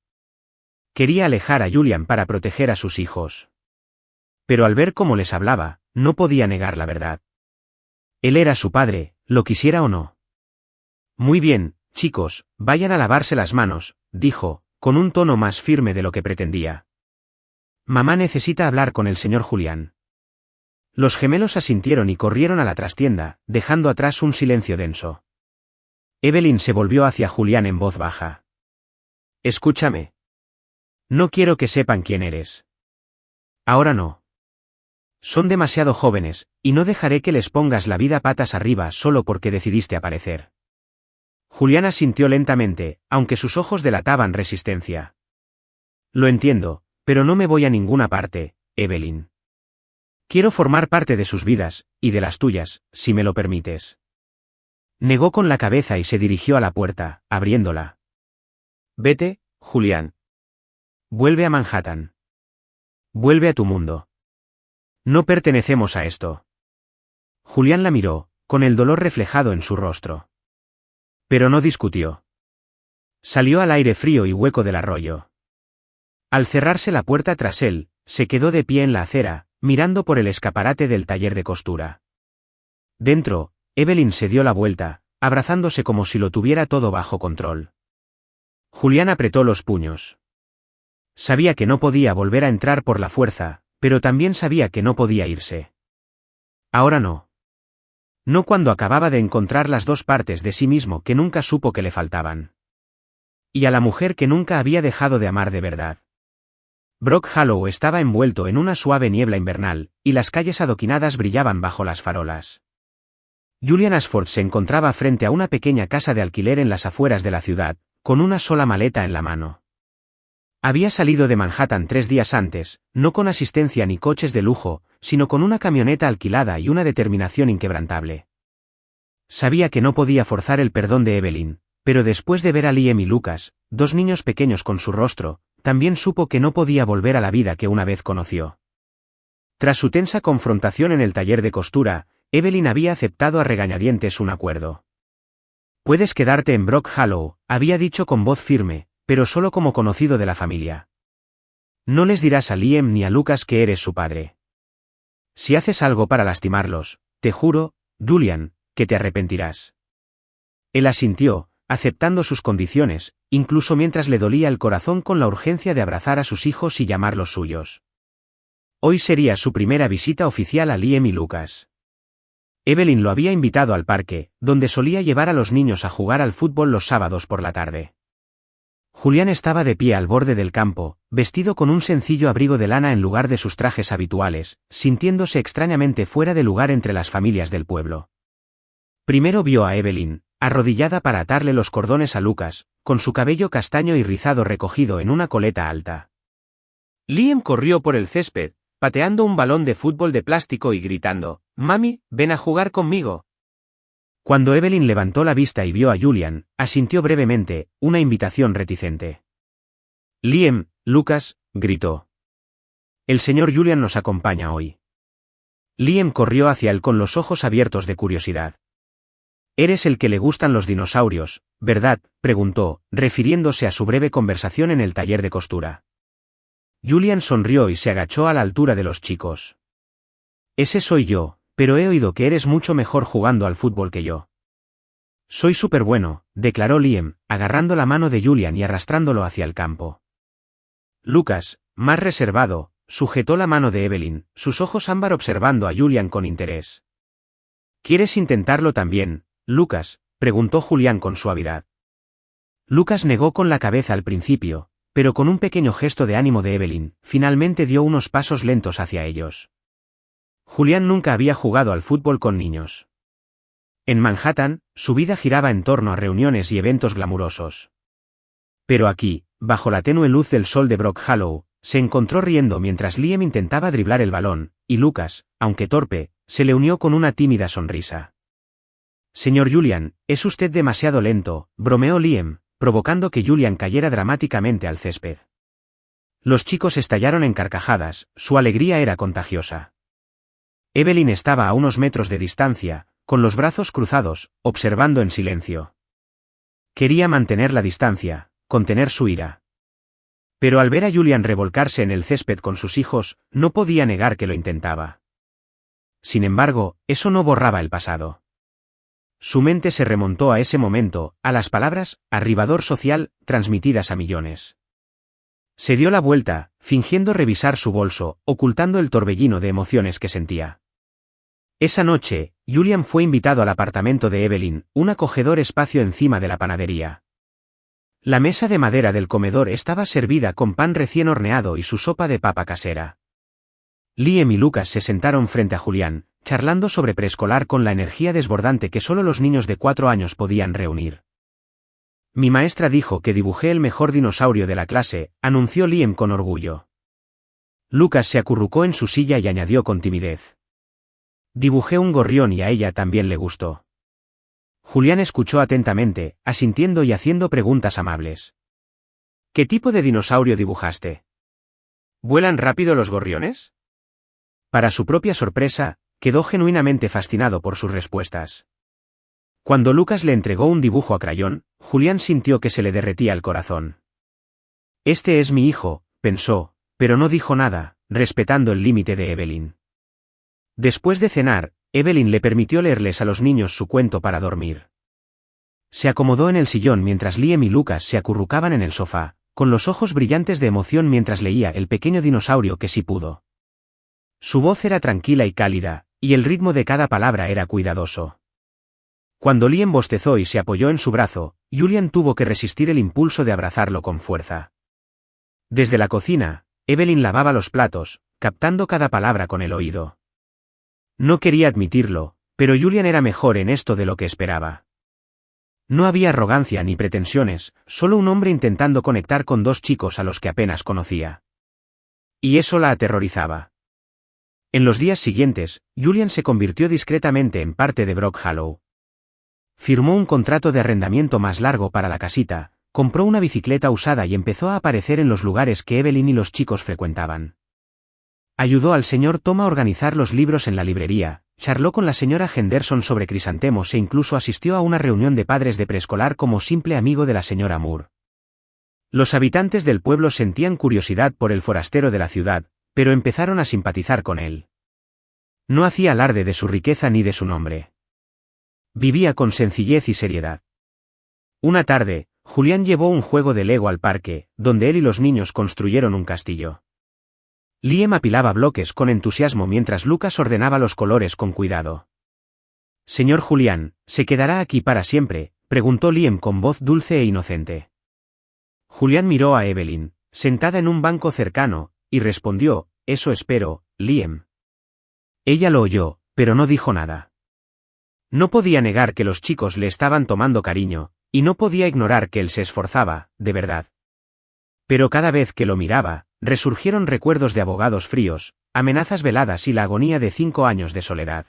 Quería alejar a Julian para proteger a sus hijos. Pero al ver cómo les hablaba, no podía negar la verdad. Él era su padre, lo quisiera o no. Muy bien, chicos, vayan a lavarse las manos, dijo, con un tono más firme de lo que pretendía. Mamá necesita hablar con el señor Julián. Los gemelos asintieron y corrieron a la trastienda, dejando atrás un silencio denso. Evelyn se volvió hacia Julián en voz baja. Escúchame. No quiero que sepan quién eres. Ahora no. Son demasiado jóvenes, y no dejaré que les pongas la vida patas arriba solo porque decidiste aparecer. Julián asintió lentamente, aunque sus ojos delataban resistencia. Lo entiendo, pero no me voy a ninguna parte, Evelyn. Quiero formar parte de sus vidas, y de las tuyas, si me lo permites. Negó con la cabeza y se dirigió a la puerta, abriéndola. Vete, Julián. Vuelve a Manhattan. Vuelve a tu mundo. No pertenecemos a esto. Julián la miró, con el dolor reflejado en su rostro. Pero no discutió. Salió al aire frío y hueco del arroyo. Al cerrarse la puerta tras él, se quedó de pie en la acera, mirando por el escaparate del taller de costura. Dentro, Evelyn se dio la vuelta, abrazándose como si lo tuviera todo bajo control. Julián apretó los puños. Sabía que no podía volver a entrar por la fuerza, pero también sabía que no podía irse. Ahora no. No cuando acababa de encontrar las dos partes de sí mismo que nunca supo que le faltaban. Y a la mujer que nunca había dejado de amar de verdad. Brock Hollow estaba envuelto en una suave niebla invernal, y las calles adoquinadas brillaban bajo las farolas. Julian Ashford se encontraba frente a una pequeña casa de alquiler en las afueras de la ciudad, con una sola maleta en la mano. Había salido de Manhattan 3 días antes, no con asistencia ni coches de lujo, sino con una camioneta alquilada y una determinación inquebrantable. Sabía que no podía forzar el perdón de Evelyn, pero después de ver a Liam y Lucas, 2 niños pequeños con su rostro, también supo que no podía volver a la vida que una vez conoció. Tras su tensa confrontación en el taller de costura, Evelyn había aceptado a regañadientes un acuerdo. «Puedes quedarte en Brock Hollow», había dicho con voz firme, pero solo como conocido de la familia. «No les dirás a Liam ni a Lucas que eres su padre. Si haces algo para lastimarlos, te juro, Julian, que te arrepentirás». Él asintió, aceptando sus condiciones, incluso mientras le dolía el corazón con la urgencia de abrazar a sus hijos y llamarlos suyos. Hoy sería su primera visita oficial a Liam y Lucas. Evelyn lo había invitado al parque, donde solía llevar a los niños a jugar al fútbol los sábados por la tarde. Julián estaba de pie al borde del campo, vestido con un sencillo abrigo de lana en lugar de sus trajes habituales, sintiéndose extrañamente fuera de lugar entre las familias del pueblo. Primero vio a Evelyn, arrodillada para atarle los cordones a Lucas, con su cabello castaño y rizado recogido en una coleta alta. Liam corrió por el césped, pateando un balón de fútbol de plástico y gritando, «Mami, ven a jugar conmigo». Cuando Evelyn levantó la vista y vio a Julian, asintió brevemente, una invitación reticente. «Liam, Lucas», gritó. «El señor Julian nos acompaña hoy». Liam corrió hacia él con los ojos abiertos de curiosidad. «Eres el que le gustan los dinosaurios, ¿verdad?», preguntó, refiriéndose a su breve conversación en el taller de costura. Julian sonrió y se agachó a la altura de los chicos. «Ese soy yo, pero he oído que eres mucho mejor jugando al fútbol que yo». «Soy súper bueno», declaró Liam, agarrando la mano de Julian y arrastrándolo hacia el campo. Lucas, más reservado, sujetó la mano de Evelyn, sus ojos ámbar observando a Julian con interés. «¿Quieres intentarlo también, Lucas?», preguntó Julián con suavidad. Lucas negó con la cabeza al principio, pero con un pequeño gesto de ánimo de Evelyn, finalmente dio unos pasos lentos hacia ellos. Julián nunca había jugado al fútbol con niños. En Manhattan, su vida giraba en torno a reuniones y eventos glamurosos. Pero aquí, bajo la tenue luz del sol de Brock Hollow, se encontró riendo mientras Liam intentaba driblar el balón, y Lucas, aunque torpe, se le unió con una tímida sonrisa. «Señor Julian, es usted demasiado lento», bromeó Liam, provocando que Julian cayera dramáticamente al césped. Los chicos estallaron en carcajadas, su alegría era contagiosa. Evelyn estaba a unos metros de distancia, con los brazos cruzados, observando en silencio. Quería mantener la distancia, contener su ira. Pero al ver a Julian revolcarse en el césped con sus hijos, no podía negar que lo intentaba. Sin embargo, eso no borraba el pasado. Su mente se remontó a ese momento, a las palabras, arribador social, transmitidas a millones. Se dio la vuelta, fingiendo revisar su bolso, ocultando el torbellino de emociones que sentía. Esa noche, Julian fue invitado al apartamento de Evelyn, un acogedor espacio encima de la panadería. La mesa de madera del comedor estaba servida con pan recién horneado y su sopa de papa casera. Liam y Lucas se sentaron frente a Julián, charlando sobre preescolar con la energía desbordante que solo los niños de 4 años podían reunir. Mi maestra dijo que dibujé el mejor dinosaurio de la clase, anunció Liam con orgullo. Lucas se acurrucó en su silla y añadió con timidez. Dibujé un gorrión y a ella también le gustó. Julián escuchó atentamente, asintiendo y haciendo preguntas amables. ¿Qué tipo de dinosaurio dibujaste? ¿Vuelan rápido los gorriones? Para su propia sorpresa, quedó genuinamente fascinado por sus respuestas. Cuando Lucas le entregó un dibujo a crayón, Julián sintió que se le derretía el corazón. Este es mi hijo, pensó, pero no dijo nada, respetando el límite de Evelyn. Después de cenar, Evelyn le permitió leerles a los niños su cuento para dormir. Se acomodó en el sillón mientras Liam y Lucas se acurrucaban en el sofá, con los ojos brillantes de emoción mientras leía El pequeño dinosaurio que sí pudo. Su voz era tranquila y cálida, y el ritmo de cada palabra era cuidadoso. Cuando Liam bostezó y se apoyó en su brazo, Julian tuvo que resistir el impulso de abrazarlo con fuerza. Desde la cocina, Evelyn lavaba los platos, captando cada palabra con el oído. No quería admitirlo, pero Julian era mejor en esto de lo que esperaba. No había arrogancia ni pretensiones, solo un hombre intentando conectar con dos chicos a los que apenas conocía. Y eso la aterrorizaba. En los días siguientes, Julian se convirtió discretamente en parte de Brock Hollow. Firmó un contrato de arrendamiento más largo para la casita, compró una bicicleta usada y empezó a aparecer en los lugares que Evelyn y los chicos frecuentaban. Ayudó al señor Tom a organizar los libros en la librería, charló con la señora Henderson sobre crisantemos e incluso asistió a una reunión de padres de preescolar como simple amigo de la señora Moore. Los habitantes del pueblo sentían curiosidad por el forastero de la ciudad, pero empezaron a simpatizar con él. No hacía alarde de su riqueza ni de su nombre. Vivía con sencillez y seriedad. Una tarde, Julián llevó un juego de Lego al parque, donde él y los niños construyeron un castillo. Liam apilaba bloques con entusiasmo mientras Lucas ordenaba los colores con cuidado. «Señor Julián, ¿se quedará aquí para siempre?», preguntó Liam con voz dulce e inocente. Julián miró a Evelyn, sentada en un banco cercano, y respondió, «Eso espero, Liam». Ella lo oyó, pero no dijo nada. No podía negar que los chicos le estaban tomando cariño, y no podía ignorar que él se esforzaba, de verdad. Pero cada vez que lo miraba, resurgieron recuerdos de abogados fríos, amenazas veladas y la agonía de 5 años de soledad.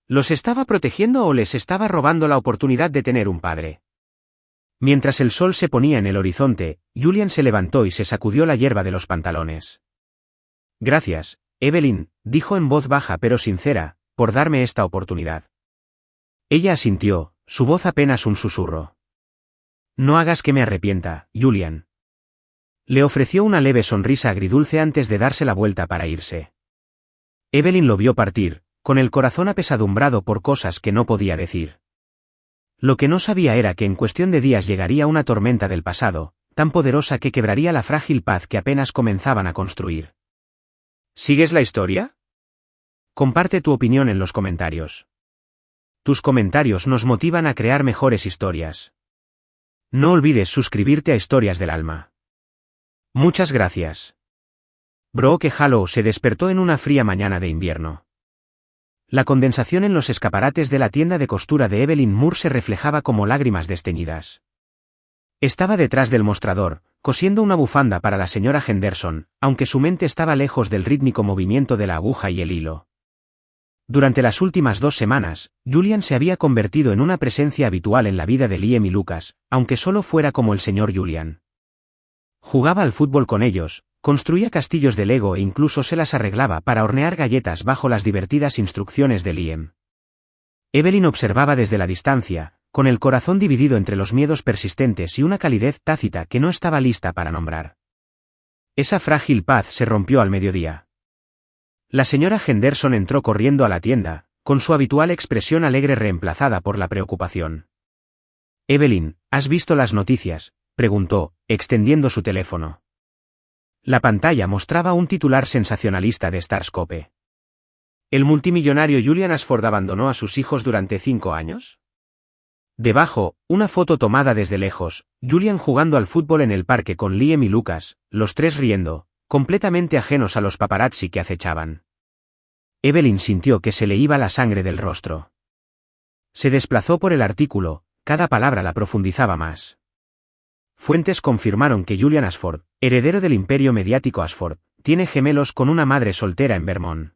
¿Los estaba protegiendo o les estaba robando la oportunidad de tener un padre? Mientras el sol se ponía en el horizonte, Julian se levantó y se sacudió la hierba de los pantalones. «Gracias, Evelyn», dijo en voz baja pero sincera, «por darme esta oportunidad». Ella asintió, su voz apenas un susurro. «No hagas que me arrepienta, Julian». Le ofreció una leve sonrisa agridulce antes de darse la vuelta para irse. Evelyn lo vio partir, con el corazón apesadumbrado por cosas que no podía decir. Lo que no sabía era que en cuestión de días llegaría una tormenta del pasado, tan poderosa que quebraría la frágil paz que apenas comenzaban a construir. ¿Sigues la historia? Comparte tu opinión en los comentarios. Tus comentarios nos motivan a crear mejores historias. No olvides suscribirte a Historias del Alma. Muchas gracias. Brock Hollow se despertó en una fría mañana de invierno. La condensación en los escaparates de la tienda de costura de Evelyn Moore se reflejaba como lágrimas desteñidas. Estaba detrás del mostrador, cosiendo una bufanda para la señora Henderson, aunque su mente estaba lejos del rítmico movimiento de la aguja y el hilo. Durante las últimas 2 semanas, Julian se había convertido en una presencia habitual en la vida de Liam y Lucas, aunque solo fuera como el señor Julian. Jugaba al fútbol con ellos, construía castillos de Lego e incluso se las arreglaba para hornear galletas bajo las divertidas instrucciones de Liam. Evelyn observaba desde la distancia, con el corazón dividido entre los miedos persistentes y una calidez tácita que no estaba lista para nombrar. Esa frágil paz se rompió al mediodía. La señora Henderson entró corriendo a la tienda, con su habitual expresión alegre reemplazada por la preocupación. «Evelyn, ¿has visto las noticias?», preguntó, extendiendo su teléfono. La pantalla mostraba un titular sensacionalista de Starscope. ¿El multimillonario Julian Ashford abandonó a sus hijos durante 5 años? Debajo, una foto tomada desde lejos, Julian jugando al fútbol en el parque con Liam y Lucas, los tres riendo, completamente ajenos a los paparazzi que acechaban. Evelyn sintió que se le iba la sangre del rostro. Se desplazó por el artículo, cada palabra la profundizaba más. Fuentes confirmaron que Julian Ashford, heredero del imperio mediático Ashford, tiene gemelos con una madre soltera en Vermont.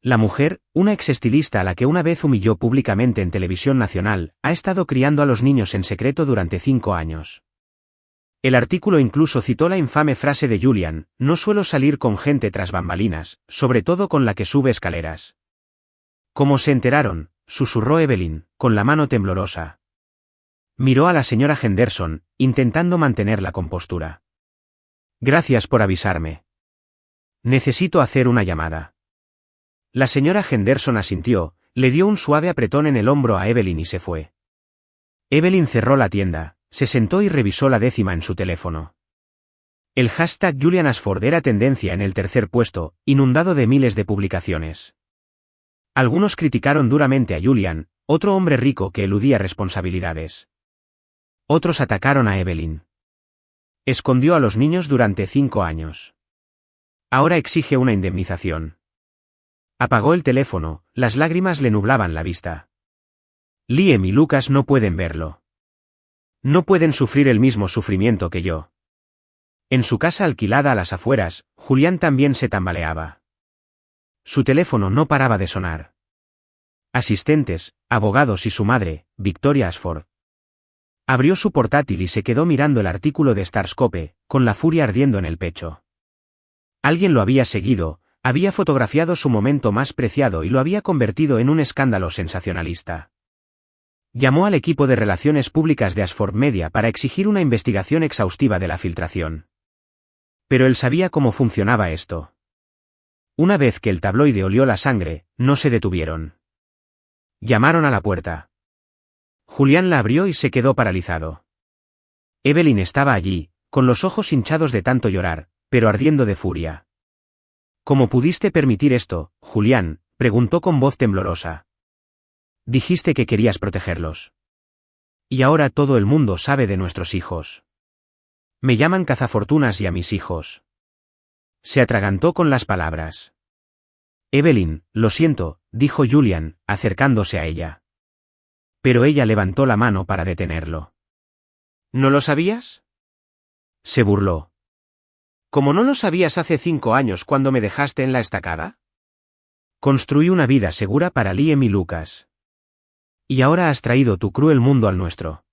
La mujer, una exestilista a la que una vez humilló públicamente en televisión nacional, ha estado criando a los niños en secreto durante 5 años. El artículo incluso citó la infame frase de Julian: "No suelo salir con gente tras bambalinas, sobre todo con la que sube escaleras". ¿Cómo se enteraron?, susurró Evelyn, con la mano temblorosa. Miró a la señora Henderson, intentando mantener la compostura. Gracias por avisarme. Necesito hacer una llamada. La señora Henderson asintió, le dio un suave apretón en el hombro a Evelyn y se fue. Evelyn cerró la tienda, se sentó y revisó la décima en su teléfono. El hashtag Julian Ashford era tendencia en el tercer puesto, inundado de miles de publicaciones. Algunos criticaron duramente a Julian, otro hombre rico que eludía responsabilidades. Otros atacaron a Evelyn. Escondió a los niños durante 5 años. Ahora exige una indemnización. Apagó el teléfono, las lágrimas le nublaban la vista. Liam y Lucas no pueden verlo. No pueden sufrir el mismo sufrimiento que yo. En su casa alquilada a las afueras, Julián también se tambaleaba. Su teléfono no paraba de sonar. Asistentes, abogados y su madre, Victoria Ashford. Abrió su portátil y se quedó mirando el artículo de Starscope, con la furia ardiendo en el pecho. Alguien lo había seguido, había fotografiado su momento más preciado y lo había convertido en un escándalo sensacionalista. Llamó al equipo de relaciones públicas de Ashford Media para exigir una investigación exhaustiva de la filtración. Pero él sabía cómo funcionaba esto. Una vez que el tabloide olió la sangre, no se detuvieron. Llamaron a la puerta. Julián la abrió y se quedó paralizado. Evelyn estaba allí, con los ojos hinchados de tanto llorar, pero ardiendo de furia. ¿Cómo pudiste permitir esto, Julián?, preguntó con voz temblorosa. Dijiste que querías protegerlos. Y ahora todo el mundo sabe de nuestros hijos. Me llaman cazafortunas y a mis hijos. Se atragantó con las palabras. Evelyn, lo siento, dijo Julián, acercándose a ella. Pero ella levantó la mano para detenerlo. ¿No lo sabías?, se burló. ¿Cómo no lo sabías hace 5 años cuando me dejaste en la estacada? Construí una vida segura para Liam y Lucas. Y ahora has traído tu cruel mundo al nuestro.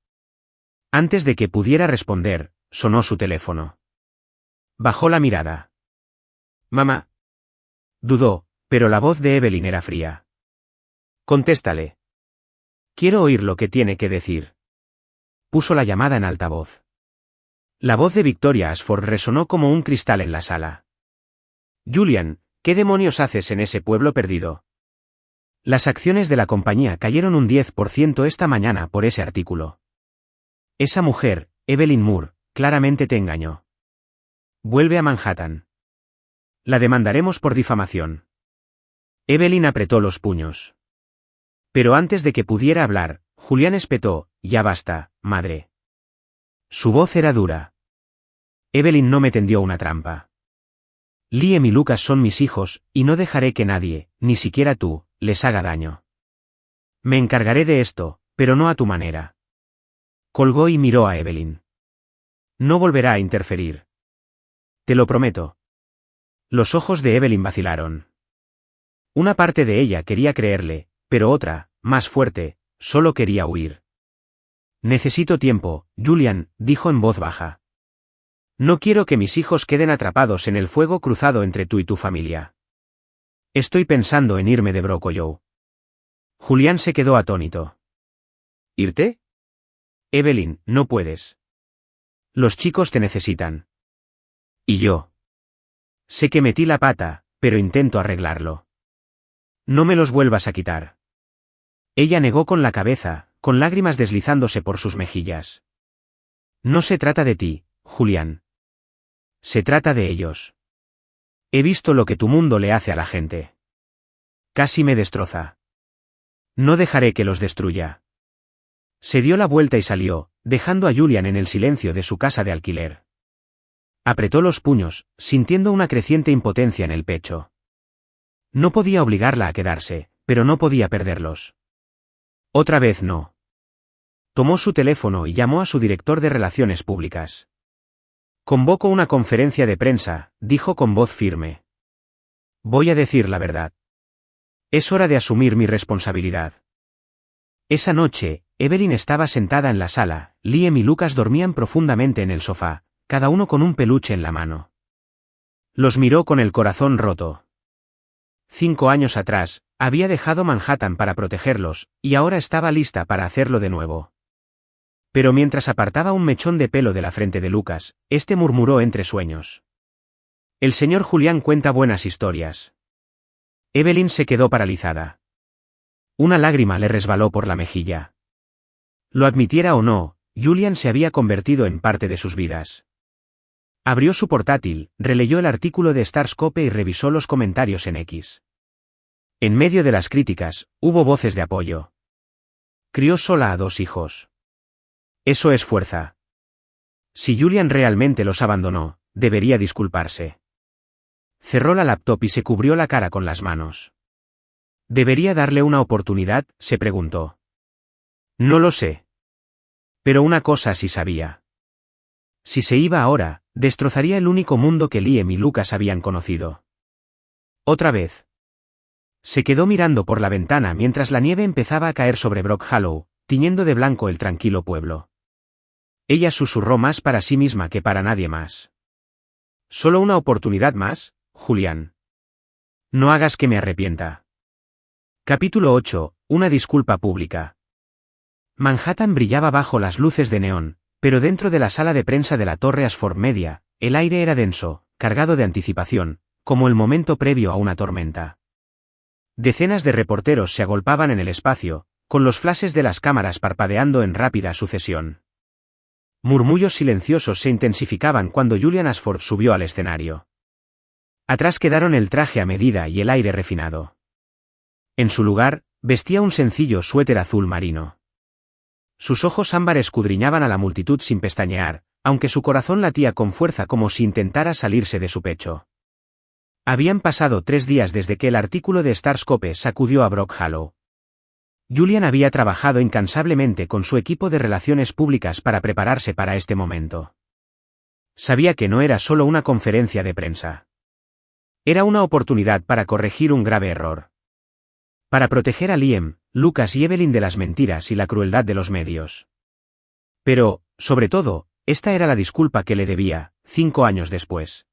Antes de que pudiera responder, sonó su teléfono. Bajó la mirada. Mamá. Dudó, pero la voz de Evelyn era fría. Contéstale. Quiero oír lo que tiene que decir. Puso la llamada en altavoz. La voz de Victoria Ashford resonó como un cristal en la sala. Julian, ¿qué demonios haces en ese pueblo perdido? Las acciones de la compañía cayeron un 10% esta mañana por ese artículo. Esa mujer, Evelyn Moore, claramente te engañó. Vuelve a Manhattan. La demandaremos por difamación. Evelyn apretó los puños. Pero antes de que pudiera hablar, Julián espetó: ya basta, madre. Su voz era dura. Evelyn no me tendió una trampa. Liam y Lucas son mis hijos, y no dejaré que nadie, ni siquiera tú, les haga daño. Me encargaré de esto, pero no a tu manera. Colgó y miró a Evelyn. No volverá a interferir. Te lo prometo. Los ojos de Evelyn vacilaron. Una parte de ella quería creerle, pero otra, más fuerte, solo quería huir. Necesito tiempo, Julian, dijo en voz baja. No quiero que mis hijos queden atrapados en el fuego cruzado entre tú y tu familia. Estoy pensando en irme de Brokoyow. Julián se quedó atónito. ¿Irte? Evelyn, no puedes. Los chicos te necesitan. ¿Y yo? Sé que metí la pata, pero intento arreglarlo. No me los vuelvas a quitar. Ella negó con la cabeza, con lágrimas deslizándose por sus mejillas. No se trata de ti, Julián. Se trata de ellos. He visto lo que tu mundo le hace a la gente. Casi me destroza. No dejaré que los destruya. Se dio la vuelta y salió, dejando a Julian en el silencio de su casa de alquiler. Apretó los puños, sintiendo una creciente impotencia en el pecho. No podía obligarla a quedarse, pero no podía perderlos. Otra vez no. Tomó su teléfono y llamó a su director de Relaciones Públicas. Convoco una conferencia de prensa, dijo con voz firme. Voy a decir la verdad. Es hora de asumir mi responsabilidad. Esa noche, Evelyn estaba sentada en la sala, Liam y Lucas dormían profundamente en el sofá, cada uno con un peluche en la mano. Los miró con el corazón roto. 5 años atrás, había dejado Manhattan para protegerlos, y ahora estaba lista para hacerlo de nuevo. Pero mientras apartaba un mechón de pelo de la frente de Lucas, este murmuró entre sueños. El señor Julián cuenta buenas historias. Evelyn se quedó paralizada. Una lágrima le resbaló por la mejilla. Lo admitiera o no, Julian se había convertido en parte de sus vidas. Abrió su portátil, releyó el artículo de Starscope y revisó los comentarios en X. En medio de las críticas, hubo voces de apoyo. Crió sola a 2 hijos. Eso es fuerza. Si Julian realmente los abandonó, debería disculparse. Cerró la laptop y se cubrió la cara con las manos. ¿Debería darle una oportunidad?, se preguntó. No lo sé. Pero una cosa sí sabía. Si se iba ahora, destrozaría el único mundo que Liam y Lucas habían conocido. Otra vez. Se quedó mirando por la ventana mientras la nieve empezaba a caer sobre Brock Hollow, tiñendo de blanco el tranquilo pueblo. Ella susurró más para sí misma que para nadie más. ¿Solo una oportunidad más, Julián? No hagas que me arrepienta. Capítulo 8. Una disculpa pública. Manhattan brillaba bajo las luces de neón, pero dentro de la sala de prensa de la Torre Ashford Media, el aire era denso, cargado de anticipación, como el momento previo a una tormenta. Decenas de reporteros se agolpaban en el espacio, con los flashes de las cámaras parpadeando en rápida sucesión. Murmullos silenciosos se intensificaban cuando Julian Ashford subió al escenario. Atrás quedaron el traje a medida y el aire refinado. En su lugar, vestía un sencillo suéter azul marino. Sus ojos ámbar escudriñaban a la multitud sin pestañear, aunque su corazón latía con fuerza como si intentara salirse de su pecho. Habían pasado 3 días desde que el artículo de Starscope sacudió a Brock Hollow. Julian había trabajado incansablemente con su equipo de relaciones públicas para prepararse para este momento. Sabía que no era solo una conferencia de prensa. Era una oportunidad para corregir un grave error. Para proteger a Liam, Lucas y Evelyn de las mentiras y la crueldad de los medios. Pero, sobre todo, esta era la disculpa que le debía, 5 años después.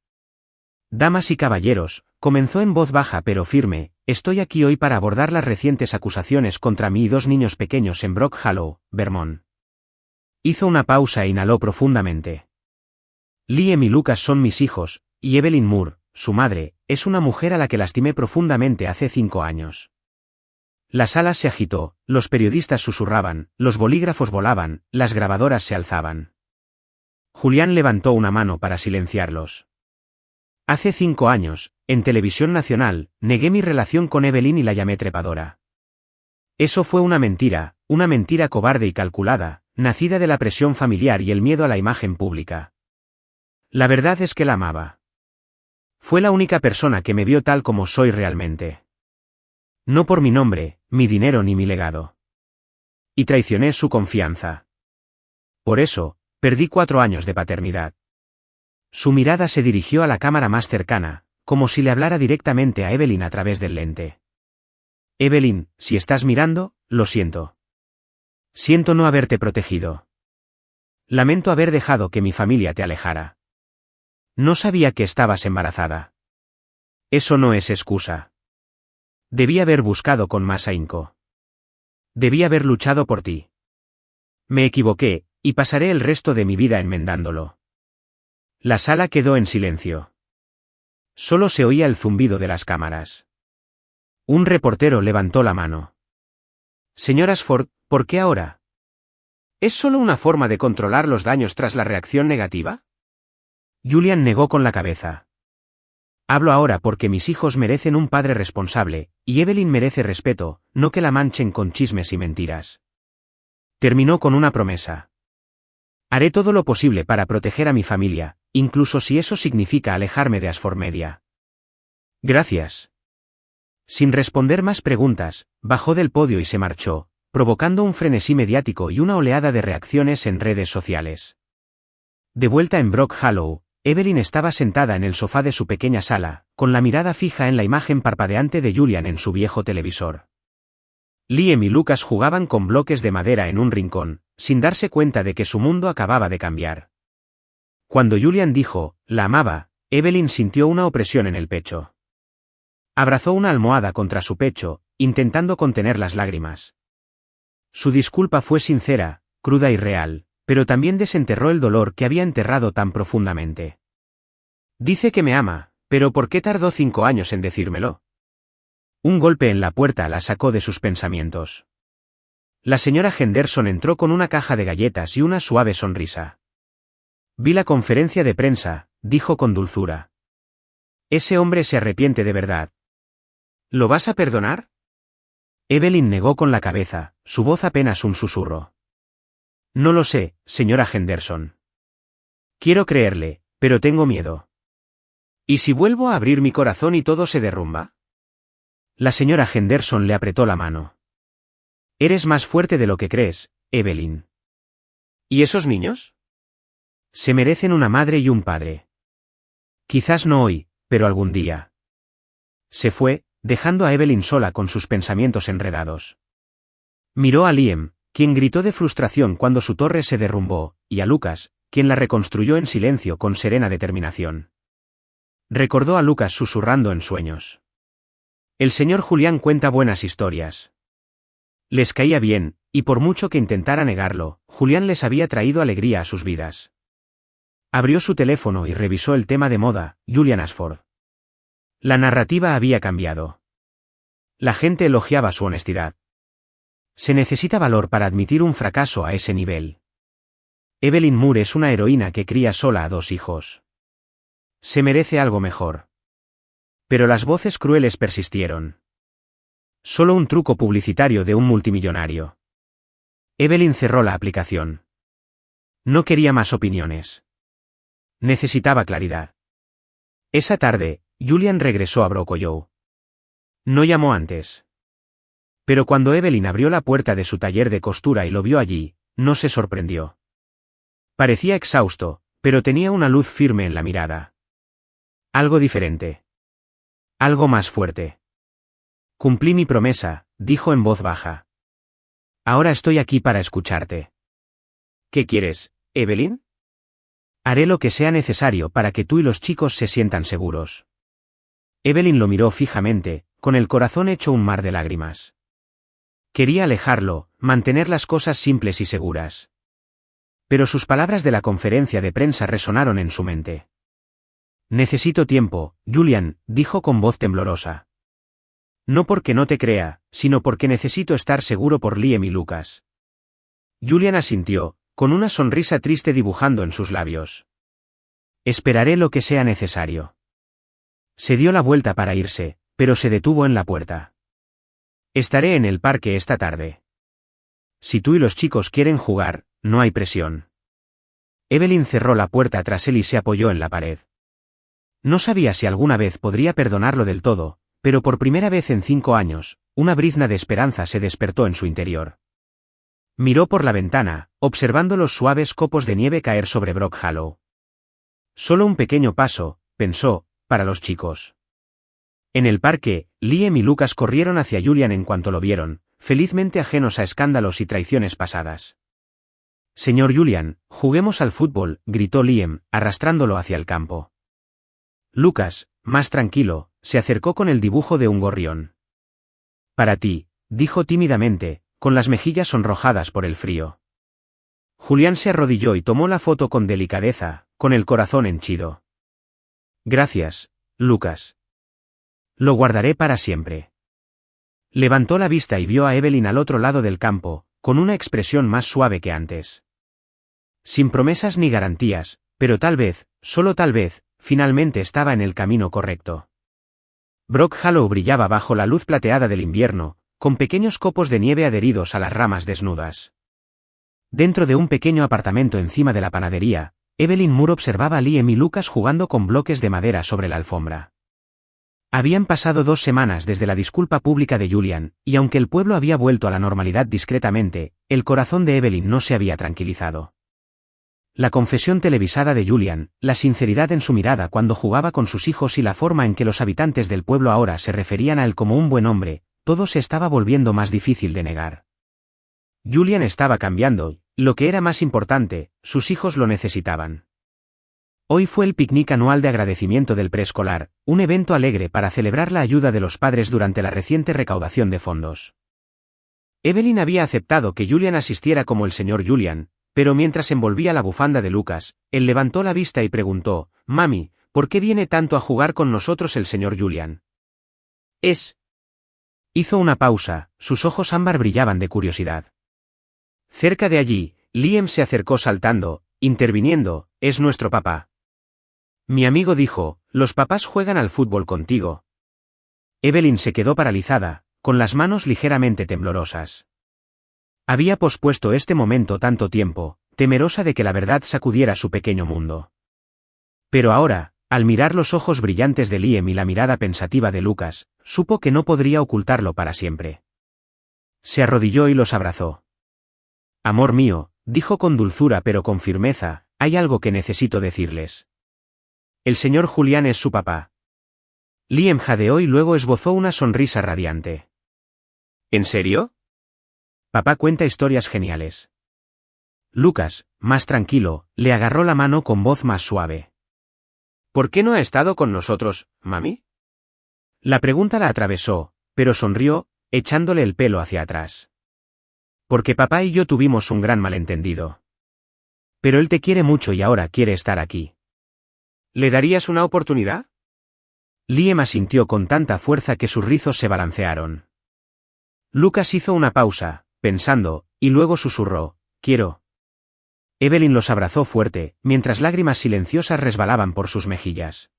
Damas y caballeros, comenzó en voz baja pero firme, estoy aquí hoy para abordar las recientes acusaciones contra mí y 2 niños pequeños en Brock Hollow, Vermont. Hizo una pausa e inhaló profundamente. Liam y Lucas son mis hijos, y Evelyn Moore, su madre, es una mujer a la que lastimé profundamente hace 5 años. La sala se agitó, los periodistas susurraban, los bolígrafos volaban, las grabadoras se alzaban. Julián levantó una mano para silenciarlos. Hace 5 años, en Televisión Nacional, negué mi relación con Evelyn y la llamé trepadora. Eso fue una mentira cobarde y calculada, nacida de la presión familiar y el miedo a la imagen pública. La verdad es que la amaba. Fue la única persona que me vio tal como soy realmente. No por mi nombre, mi dinero ni mi legado. Y traicioné su confianza. Por eso, perdí 4 años de paternidad. Su mirada se dirigió a la cámara más cercana, como si le hablara directamente a Evelyn a través del lente. Evelyn, si estás mirando, lo siento. Siento no haberte protegido. Lamento haber dejado que mi familia te alejara. No sabía que estabas embarazada. Eso no es excusa. Debí haber buscado con más ahínco. Debí haber luchado por ti. Me equivoqué, y pasaré el resto de mi vida enmendándolo. La sala quedó en silencio. Solo se oía el zumbido de las cámaras. Un reportero levantó la mano. Señor Ashford, ¿por qué ahora? ¿Es solo una forma de controlar los daños tras la reacción negativa? Julian negó con la cabeza. Hablo ahora porque mis hijos merecen un padre responsable, y Evelyn merece respeto, no que la manchen con chismes y mentiras. Terminó con una promesa. Haré todo lo posible para proteger a mi familia, incluso si eso significa alejarme de Ashford Media. Gracias. Sin responder más preguntas, bajó del podio y se marchó, provocando un frenesí mediático y una oleada de reacciones en redes sociales. De vuelta en Brock Hollow, Evelyn estaba sentada en el sofá de su pequeña sala, con la mirada fija en la imagen parpadeante de Julian en su viejo televisor. Liam y Lucas jugaban con bloques de madera en un rincón, sin darse cuenta de que su mundo acababa de cambiar. Cuando Julian dijo, la amaba, Evelyn sintió una opresión en el pecho. Abrazó una almohada contra su pecho, intentando contener las lágrimas. Su disculpa fue sincera, cruda y real, pero también desenterró el dolor que había enterrado tan profundamente. Dice que me ama, pero ¿por qué tardó 5 años en decírmelo? Un golpe en la puerta la sacó de sus pensamientos. La señora Henderson entró con una caja de galletas y una suave sonrisa. Vi la conferencia de prensa, dijo con dulzura. Ese hombre se arrepiente de verdad. ¿Lo vas a perdonar? Evelyn negó con la cabeza, su voz apenas un susurro. No lo sé, señora Henderson. Quiero creerle, pero tengo miedo. ¿Y si vuelvo a abrir mi corazón y todo se derrumba? La señora Henderson le apretó la mano. Eres más fuerte de lo que crees, Evelyn. ¿Y esos niños? Se merecen una madre y un padre. Quizás no hoy, pero algún día. Se fue, dejando a Evelyn sola con sus pensamientos enredados. Miró a Liam, quien gritó de frustración cuando su torre se derrumbó, y a Lucas, quien la reconstruyó en silencio con serena determinación. Recordó a Lucas susurrando en sueños. El señor Julián cuenta buenas historias. Les caía bien, y por mucho que intentara negarlo, Julián les había traído alegría a sus vidas. Abrió su teléfono y revisó el tema de moda, Julian Ashford. La narrativa había cambiado. La gente elogiaba su honestidad. Se necesita valor para admitir un fracaso a ese nivel. Evelyn Moore es una heroína que cría sola a 2 hijos. Se merece algo mejor. Pero las voces crueles persistieron. Solo un truco publicitario de un multimillonario. Evelyn cerró la aplicación. No quería más opiniones. Necesitaba claridad. Esa tarde, Julian regresó a Brock Hollow. No llamó antes. Pero cuando Evelyn abrió la puerta de su taller de costura y lo vio allí, no se sorprendió. Parecía exhausto, pero tenía una luz firme en la mirada. Algo diferente. Algo más fuerte. Cumplí mi promesa, dijo en voz baja. Ahora estoy aquí para escucharte. ¿Qué quieres, Evelyn? Haré lo que sea necesario para que tú y los chicos se sientan seguros. Evelyn lo miró fijamente, con el corazón hecho un mar de lágrimas. Quería alejarlo, mantener las cosas simples y seguras. Pero sus palabras de la conferencia de prensa resonaron en su mente. Necesito tiempo, Julian, dijo con voz temblorosa. No porque no te crea, sino porque necesito estar seguro por Liam y Lucas. Julian asintió, con una sonrisa triste dibujando en sus labios. Esperaré lo que sea necesario. Se dio la vuelta para irse, pero se detuvo en la puerta. Estaré en el parque esta tarde. Si tú y los chicos quieren jugar, no hay presión. Evelyn cerró la puerta tras él y se apoyó en la pared. No sabía si alguna vez podría perdonarlo del todo, pero por primera vez en 5 años, una brizna de esperanza se despertó en su interior. Miró por la ventana, observando los suaves copos de nieve caer sobre Brock Hollow. Solo un pequeño paso, pensó, para los chicos. En el parque, Liam y Lucas corrieron hacia Julian en cuanto lo vieron, felizmente ajenos a escándalos y traiciones pasadas. Señor Julian, juguemos al fútbol, gritó Liam, arrastrándolo hacia el campo. Lucas, más tranquilo, se acercó con el dibujo de un gorrión. Para ti, dijo tímidamente, con las mejillas sonrojadas por el frío. Julián se arrodilló y tomó la foto con delicadeza, con el corazón henchido. Gracias, Lucas. Lo guardaré para siempre. Levantó la vista y vio a Evelyn al otro lado del campo, con una expresión más suave que antes. Sin promesas ni garantías, pero tal vez, solo tal vez, finalmente estaba en el camino correcto. Brock Hollow brillaba bajo la luz plateada del invierno, con pequeños copos de nieve adheridos a las ramas desnudas. Dentro de un pequeño apartamento encima de la panadería, Evelyn Moore observaba a Liam y Lucas jugando con bloques de madera sobre la alfombra. Habían pasado 2 semanas desde la disculpa pública de Julian, y aunque el pueblo había vuelto a la normalidad discretamente, el corazón de Evelyn no se había tranquilizado. La confesión televisada de Julian, la sinceridad en su mirada cuando jugaba con sus hijos y la forma en que los habitantes del pueblo ahora se referían a él como un buen hombre, todo se estaba volviendo más difícil de negar. Julian estaba cambiando, y, lo que era más importante, sus hijos lo necesitaban. Hoy fue el picnic anual de agradecimiento del preescolar, un evento alegre para celebrar la ayuda de los padres durante la reciente recaudación de fondos. Evelyn había aceptado que Julian asistiera como el señor Julian, pero mientras envolvía la bufanda de Lucas, él levantó la vista y preguntó: «Mami, ¿por qué viene tanto a jugar con nosotros el señor Julian?» Hizo una pausa, sus ojos ámbar brillaban de curiosidad. Cerca de allí, Liam se acercó saltando, interviniendo: «Es nuestro papá». Mi amigo dijo: «Los papás juegan al fútbol contigo». Evelyn se quedó paralizada, con las manos ligeramente temblorosas. Había pospuesto este momento tanto tiempo, temerosa de que la verdad sacudiera su pequeño mundo. Pero ahora, al mirar los ojos brillantes de Liam y la mirada pensativa de Lucas, supo que no podría ocultarlo para siempre. Se arrodilló y los abrazó. «Amor mío», dijo con dulzura pero con firmeza, «hay algo que necesito decirles. El señor Julián es su papá». Liam jadeó y luego esbozó una sonrisa radiante. «¿En serio?» «Papá cuenta historias geniales». Lucas, más tranquilo, le agarró la mano con voz más suave. «¿Por qué no ha estado con nosotros, mami?» La pregunta la atravesó, pero sonrió, echándole el pelo hacia atrás. «Porque papá y yo tuvimos un gran malentendido. Pero él te quiere mucho y ahora quiere estar aquí». «¿Le darías una oportunidad?» Liam asintió con tanta fuerza que sus rizos se balancearon. Lucas hizo una pausa, pensando, y luego susurró: «Quiero». Evelyn los abrazó fuerte, mientras lágrimas silenciosas resbalaban por sus mejillas.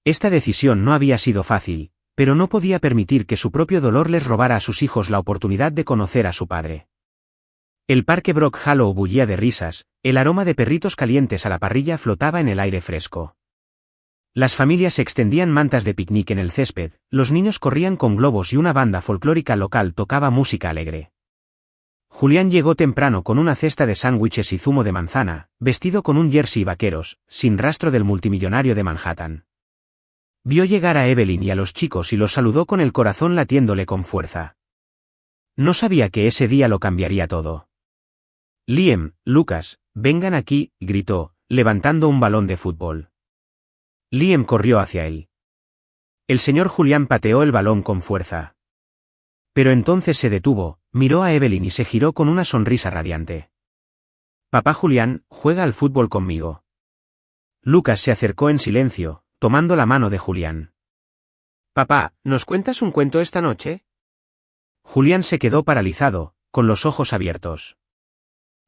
Esta decisión no había sido fácil, pero no podía permitir que su propio dolor les robara a sus hijos la oportunidad de conocer a su padre. El parque Brock Hollow bullía de risas, el aroma de perritos calientes a la parrilla flotaba en el aire fresco. Las familias extendían mantas de picnic en el césped, los niños corrían con globos y una banda folclórica local tocaba música alegre. Julián llegó temprano con una cesta de sándwiches y zumo de manzana, vestido con un jersey vaqueros, sin rastro del multimillonario de Manhattan. Vio llegar a Evelyn y a los chicos y los saludó con el corazón latiéndole con fuerza. No sabía que ese día lo cambiaría todo. «Liam, Lucas, vengan aquí», gritó, levantando un balón de fútbol. Liam corrió hacia él. El señor Julián pateó el balón con fuerza. Pero entonces se detuvo, miró a Evelyn y se giró con una sonrisa radiante. «Papá Julián, juega al fútbol conmigo». Lucas se acercó en silencio, tomando la mano de Julián. «Papá, ¿nos cuentas un cuento esta noche?» Julián se quedó paralizado, con los ojos abiertos.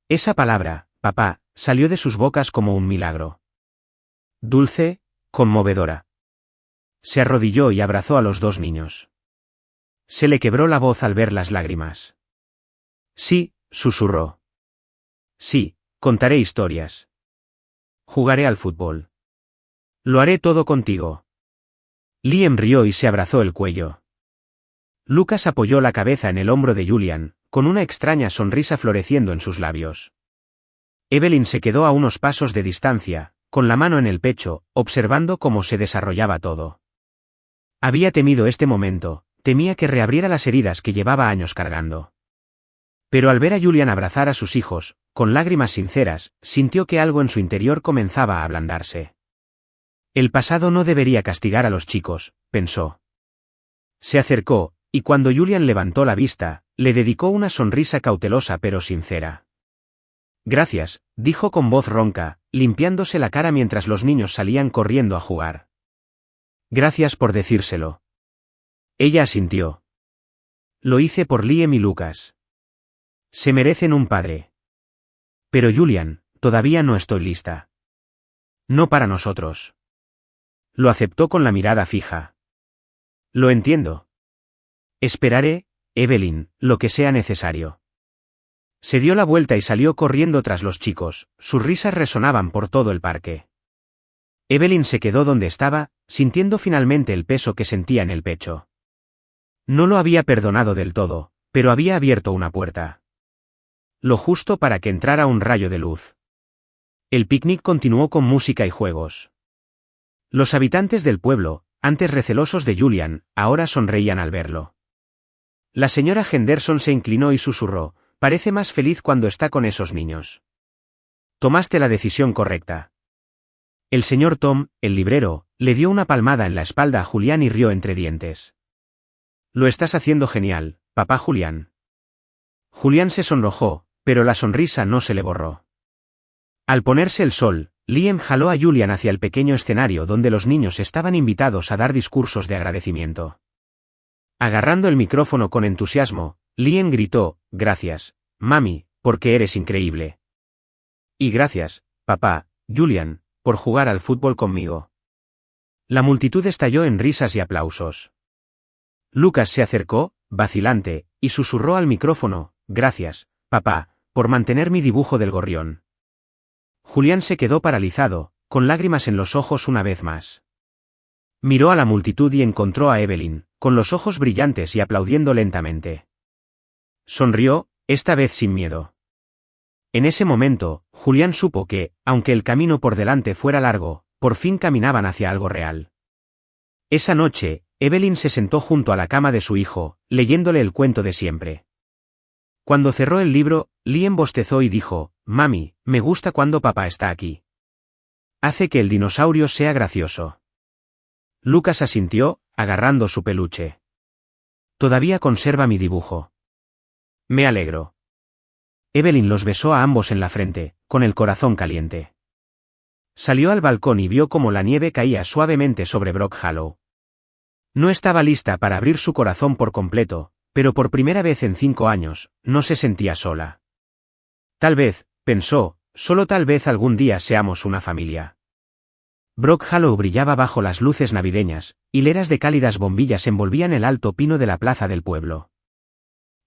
Esa palabra, papá, salió de sus bocas como un milagro. Dulce, conmovedora. Se arrodilló y abrazó a los 2 niños. Se le quebró la voz al ver las lágrimas. «Sí», susurró. «Sí, contaré historias. Jugaré al fútbol. Lo haré todo contigo». Liam rió y se abrazó el cuello. Lucas apoyó la cabeza en el hombro de Julian, con una extraña sonrisa floreciendo en sus labios. Evelyn se quedó a unos pasos de distancia, con la mano en el pecho, observando cómo se desarrollaba todo. Había temido este momento, temía que reabriera las heridas que llevaba años cargando. Pero al ver a Julian abrazar a sus hijos, con lágrimas sinceras, sintió que algo en su interior comenzaba a ablandarse. El pasado no debería castigar a los chicos, pensó. Se acercó, y cuando Julian levantó la vista, le dedicó una sonrisa cautelosa pero sincera. «Gracias», dijo con voz ronca, limpiándose la cara mientras los niños salían corriendo a jugar. «Gracias por decírselo». Ella asintió. «Lo hice por Liam y Lucas. Se merecen un padre. Pero Julian, todavía no estoy lista. No para nosotros». Lo aceptó con la mirada fija. «Lo entiendo. Esperaré, Evelyn, lo que sea necesario». Se dio la vuelta y salió corriendo tras los chicos, sus risas resonaban por todo el parque. Evelyn se quedó donde estaba, sintiendo finalmente el peso que sentía en el pecho. No lo había perdonado del todo, pero había abierto una puerta. Lo justo para que entrara un rayo de luz. El picnic continuó con música y juegos. Los habitantes del pueblo, antes recelosos de Julian, ahora sonreían al verlo. La señora Henderson se inclinó y susurró: «Parece más feliz cuando está con esos niños». «Tomaste la decisión correcta». El señor Tom, el librero, le dio una palmada en la espalda a Julián y rió entre dientes. «Lo estás haciendo genial, papá Julián». Julián se sonrojó, pero la sonrisa no se le borró. Al ponerse el sol, Liam jaló a Julian hacia el pequeño escenario donde los niños estaban invitados a dar discursos de agradecimiento. Agarrando el micrófono con entusiasmo, Liam gritó: «Gracias, mami, porque eres increíble. Y gracias, papá, Julian, por jugar al fútbol conmigo». La multitud estalló en risas y aplausos. Lucas se acercó, vacilante, y susurró al micrófono: «Gracias, papá, por mantener mi dibujo del gorrión». Julián se quedó paralizado, con lágrimas en los ojos una vez más. Miró a la multitud y encontró a Evelyn, con los ojos brillantes y aplaudiendo lentamente. Sonrió, esta vez sin miedo. En ese momento, Julián supo que, aunque el camino por delante fuera largo, por fin caminaban hacia algo real. Esa noche, Evelyn se sentó junto a la cama de su hijo, leyéndole el cuento de siempre. Cuando cerró el libro, Liam bostezó y dijo: «Mami, me gusta cuando papá está aquí. Hace que el dinosaurio sea gracioso». Lucas asintió, agarrando su peluche. «Todavía conserva mi dibujo». «Me alegro». Evelyn los besó a ambos en la frente, con el corazón caliente. Salió al balcón y vio cómo la nieve caía suavemente sobre Brock Hollow. No estaba lista para abrir su corazón por completo, pero por primera vez en 5 años, no se sentía sola. Tal vez, pensó, solo tal vez algún día seamos una familia. Brock Hollow brillaba bajo las luces navideñas, hileras de cálidas bombillas envolvían el alto pino de la plaza del pueblo.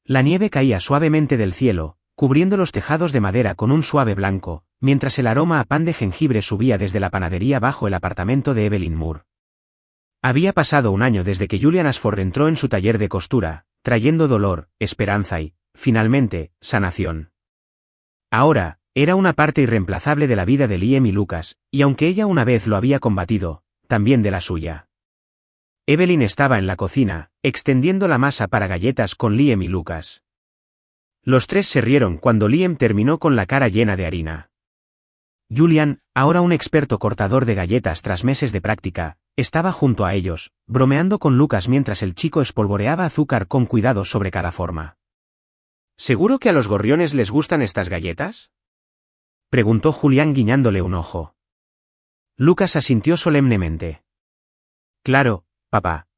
La nieve caía suavemente del cielo, cubriendo los tejados de madera con un suave blanco, mientras el aroma a pan de jengibre subía desde la panadería bajo el apartamento de Evelyn Moore. Había pasado un año desde que Julian Ashford entró en su taller de costura, trayendo dolor, esperanza y, finalmente, sanación. Ahora, era una parte irreemplazable de la vida de Liam y Lucas, y aunque ella una vez lo había combatido, también de la suya. Evelyn estaba en la cocina, extendiendo la masa para galletas con Liam y Lucas. Los tres se rieron cuando Liam terminó con la cara llena de harina. Julian, ahora un experto cortador de galletas tras meses de práctica, estaba junto a ellos, bromeando con Lucas mientras el chico espolvoreaba azúcar con cuidado sobre cada forma. ¿Seguro que a los gorriones les gustan estas galletas?, preguntó Julián guiñándole un ojo. Lucas asintió solemnemente. Claro, papá.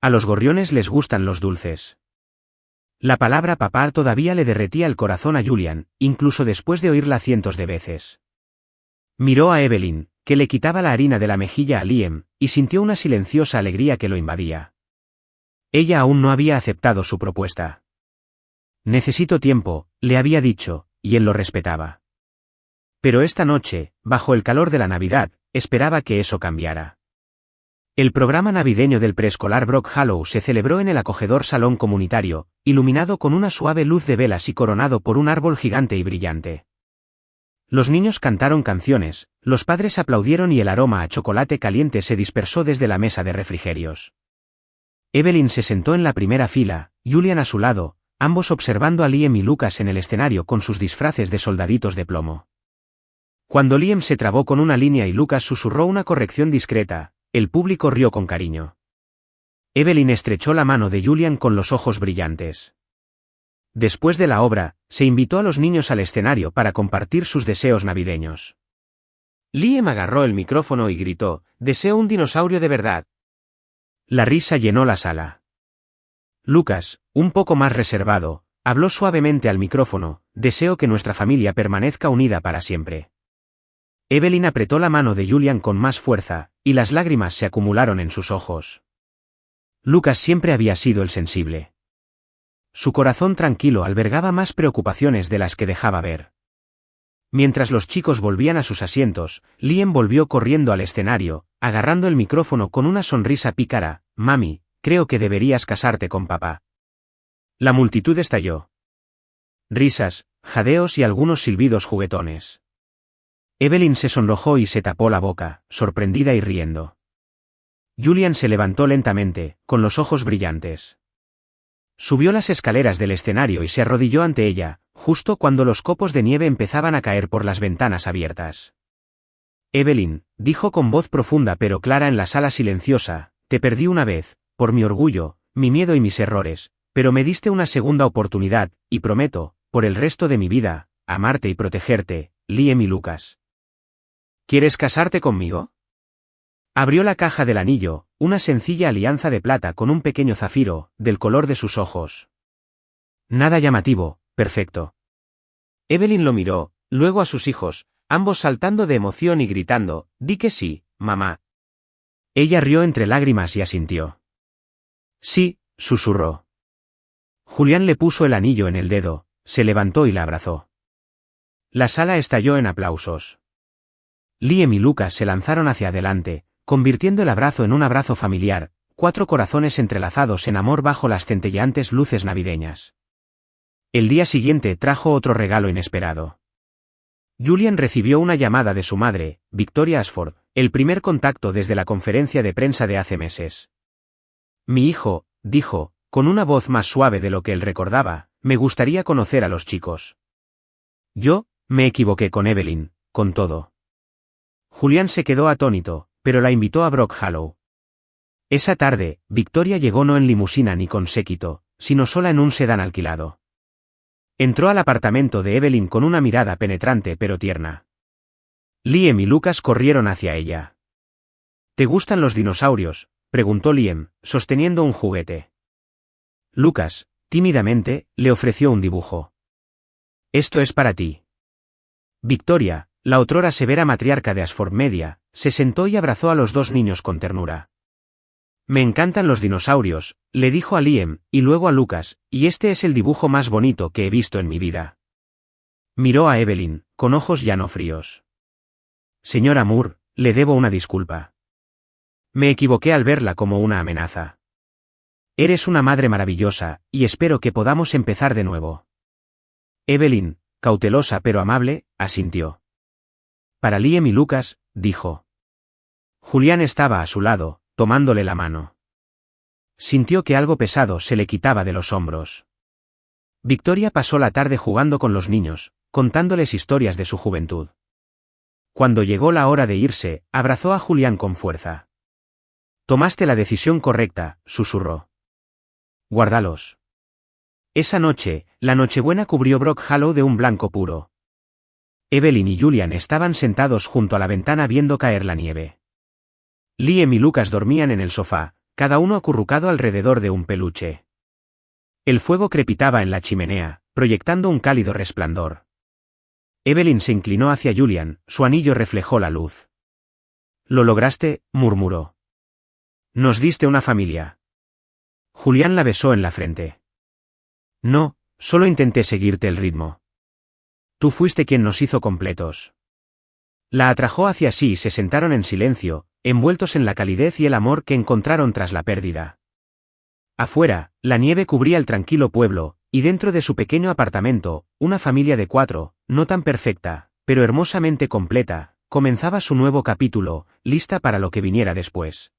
A los gorriones les gustan los dulces. La palabra papá todavía le derretía el corazón a Julian, incluso después de oírla cientos de veces. Miró a Evelyn, que le quitaba la harina de la mejilla a Liam, y sintió una silenciosa alegría que lo invadía. Ella aún no había aceptado su propuesta. Necesito tiempo, le había dicho, y él lo respetaba. Pero esta noche, bajo el calor de la Navidad, esperaba que eso cambiara. El programa navideño del preescolar Brock Hollow se celebró en el acogedor salón comunitario, iluminado con una suave luz de velas y coronado por un árbol gigante y brillante. Los niños cantaron canciones, los padres aplaudieron y el aroma a chocolate caliente se dispersó desde la mesa de refrigerios. Evelyn se sentó en la primera fila, Julian a su lado, ambos observando a Liam y Lucas en el escenario con sus disfraces de soldaditos de plomo. Cuando Liam se trabó con una línea y Lucas susurró una corrección discreta, el público rió con cariño. Evelyn estrechó la mano de Julian con los ojos brillantes. Después de la obra, se invitó a los niños al escenario para compartir sus deseos navideños. Liam agarró el micrófono y gritó: «Deseo un dinosaurio de verdad». La risa llenó la sala. Lucas, un poco más reservado, habló suavemente al micrófono: «Deseo que nuestra familia permanezca unida para siempre». Evelyn apretó la mano de Julian con más fuerza, y las lágrimas se acumularon en sus ojos. Lucas siempre había sido el sensible. Su corazón tranquilo albergaba más preocupaciones de las que dejaba ver. Mientras los chicos volvían a sus asientos, Liam volvió corriendo al escenario, agarrando el micrófono con una sonrisa pícara. «Mami, creo que deberías casarte con papá». La multitud estalló. Risas, jadeos y algunos silbidos juguetones. Evelyn se sonrojó y se tapó la boca, sorprendida y riendo. Julian se levantó lentamente, con los ojos brillantes. Subió las escaleras del escenario y se arrodilló ante ella, justo cuando los copos de nieve empezaban a caer por las ventanas abiertas. «Evelyn», dijo con voz profunda pero clara en la sala silenciosa, «te perdí una vez, por mi orgullo, mi miedo y mis errores, pero me diste una segunda oportunidad, y prometo, por el resto de mi vida, amarte y protegerte, Liam y Lucas». «¿Quieres casarte conmigo?». Abrió la caja del anillo, una sencilla alianza de plata con un pequeño zafiro, del color de sus ojos. Nada llamativo, perfecto. Evelyn lo miró, luego a sus hijos, ambos saltando de emoción y gritando, «Di que sí, mamá». Ella rió entre lágrimas y asintió. «Sí», susurró. Julián le puso el anillo en el dedo, se levantó y la abrazó. La sala estalló en aplausos. Liam y Lucas se lanzaron hacia adelante, convirtiendo el abrazo en un abrazo familiar, 4 corazones entrelazados en amor bajo las centelleantes luces navideñas. El día siguiente trajo otro regalo inesperado. Julian recibió una llamada de su madre, Victoria Ashford, el primer contacto desde la conferencia de prensa de hace meses. «Mi hijo», dijo, con una voz más suave de lo que él recordaba, «me gustaría conocer a los chicos». «Yo, me equivoqué con Evelyn, con todo». Julián se quedó atónito, pero la invitó a Brock Hollow. Esa tarde, Victoria llegó no en limusina ni con séquito, sino sola en un sedán alquilado. Entró al apartamento de Evelyn con una mirada penetrante pero tierna. Liam y Lucas corrieron hacia ella. «¿Te gustan los dinosaurios?», preguntó Liam, sosteniendo un juguete. Lucas, tímidamente, le ofreció un dibujo. «Esto es para ti». Victoria, la otrora severa matriarca de Ashford Media, se sentó y abrazó a los 2 niños con ternura. «Me encantan los dinosaurios», le dijo a Liam, y luego a Lucas, «y este es el dibujo más bonito que he visto en mi vida». Miró a Evelyn, con ojos ya no fríos. «Señora Moore, le debo una disculpa. Me equivoqué al verla como una amenaza. Eres una madre maravillosa, y espero que podamos empezar de nuevo». Evelyn, cautelosa pero amable, asintió. «Para Liam y Lucas», dijo. Julián estaba a su lado, tomándole la mano. Sintió que algo pesado se le quitaba de los hombros. Victoria pasó la tarde jugando con los niños, contándoles historias de su juventud. Cuando llegó la hora de irse, abrazó a Julián con fuerza. «Tomaste la decisión correcta», susurró. «Guárdalos». Esa noche, la Nochebuena cubrió Brock Hollow de un blanco puro. Evelyn y Julian estaban sentados junto a la ventana viendo caer la nieve. Liam y Lucas dormían en el sofá, cada uno acurrucado alrededor de un peluche. El fuego crepitaba en la chimenea, proyectando un cálido resplandor. Evelyn se inclinó hacia Julian, su anillo reflejó la luz. «Lo lograste», murmuró. «Nos diste una familia». Julián la besó en la frente. «No, solo intenté seguirte el ritmo. Tú fuiste quien nos hizo completos». La atrajo hacia sí y se sentaron en silencio, envueltos en la calidez y el amor que encontraron tras la pérdida. Afuera, la nieve cubría el tranquilo pueblo, y dentro de su pequeño apartamento, una familia de 4, no tan perfecta, pero hermosamente completa, comenzaba su nuevo capítulo, lista para lo que viniera después.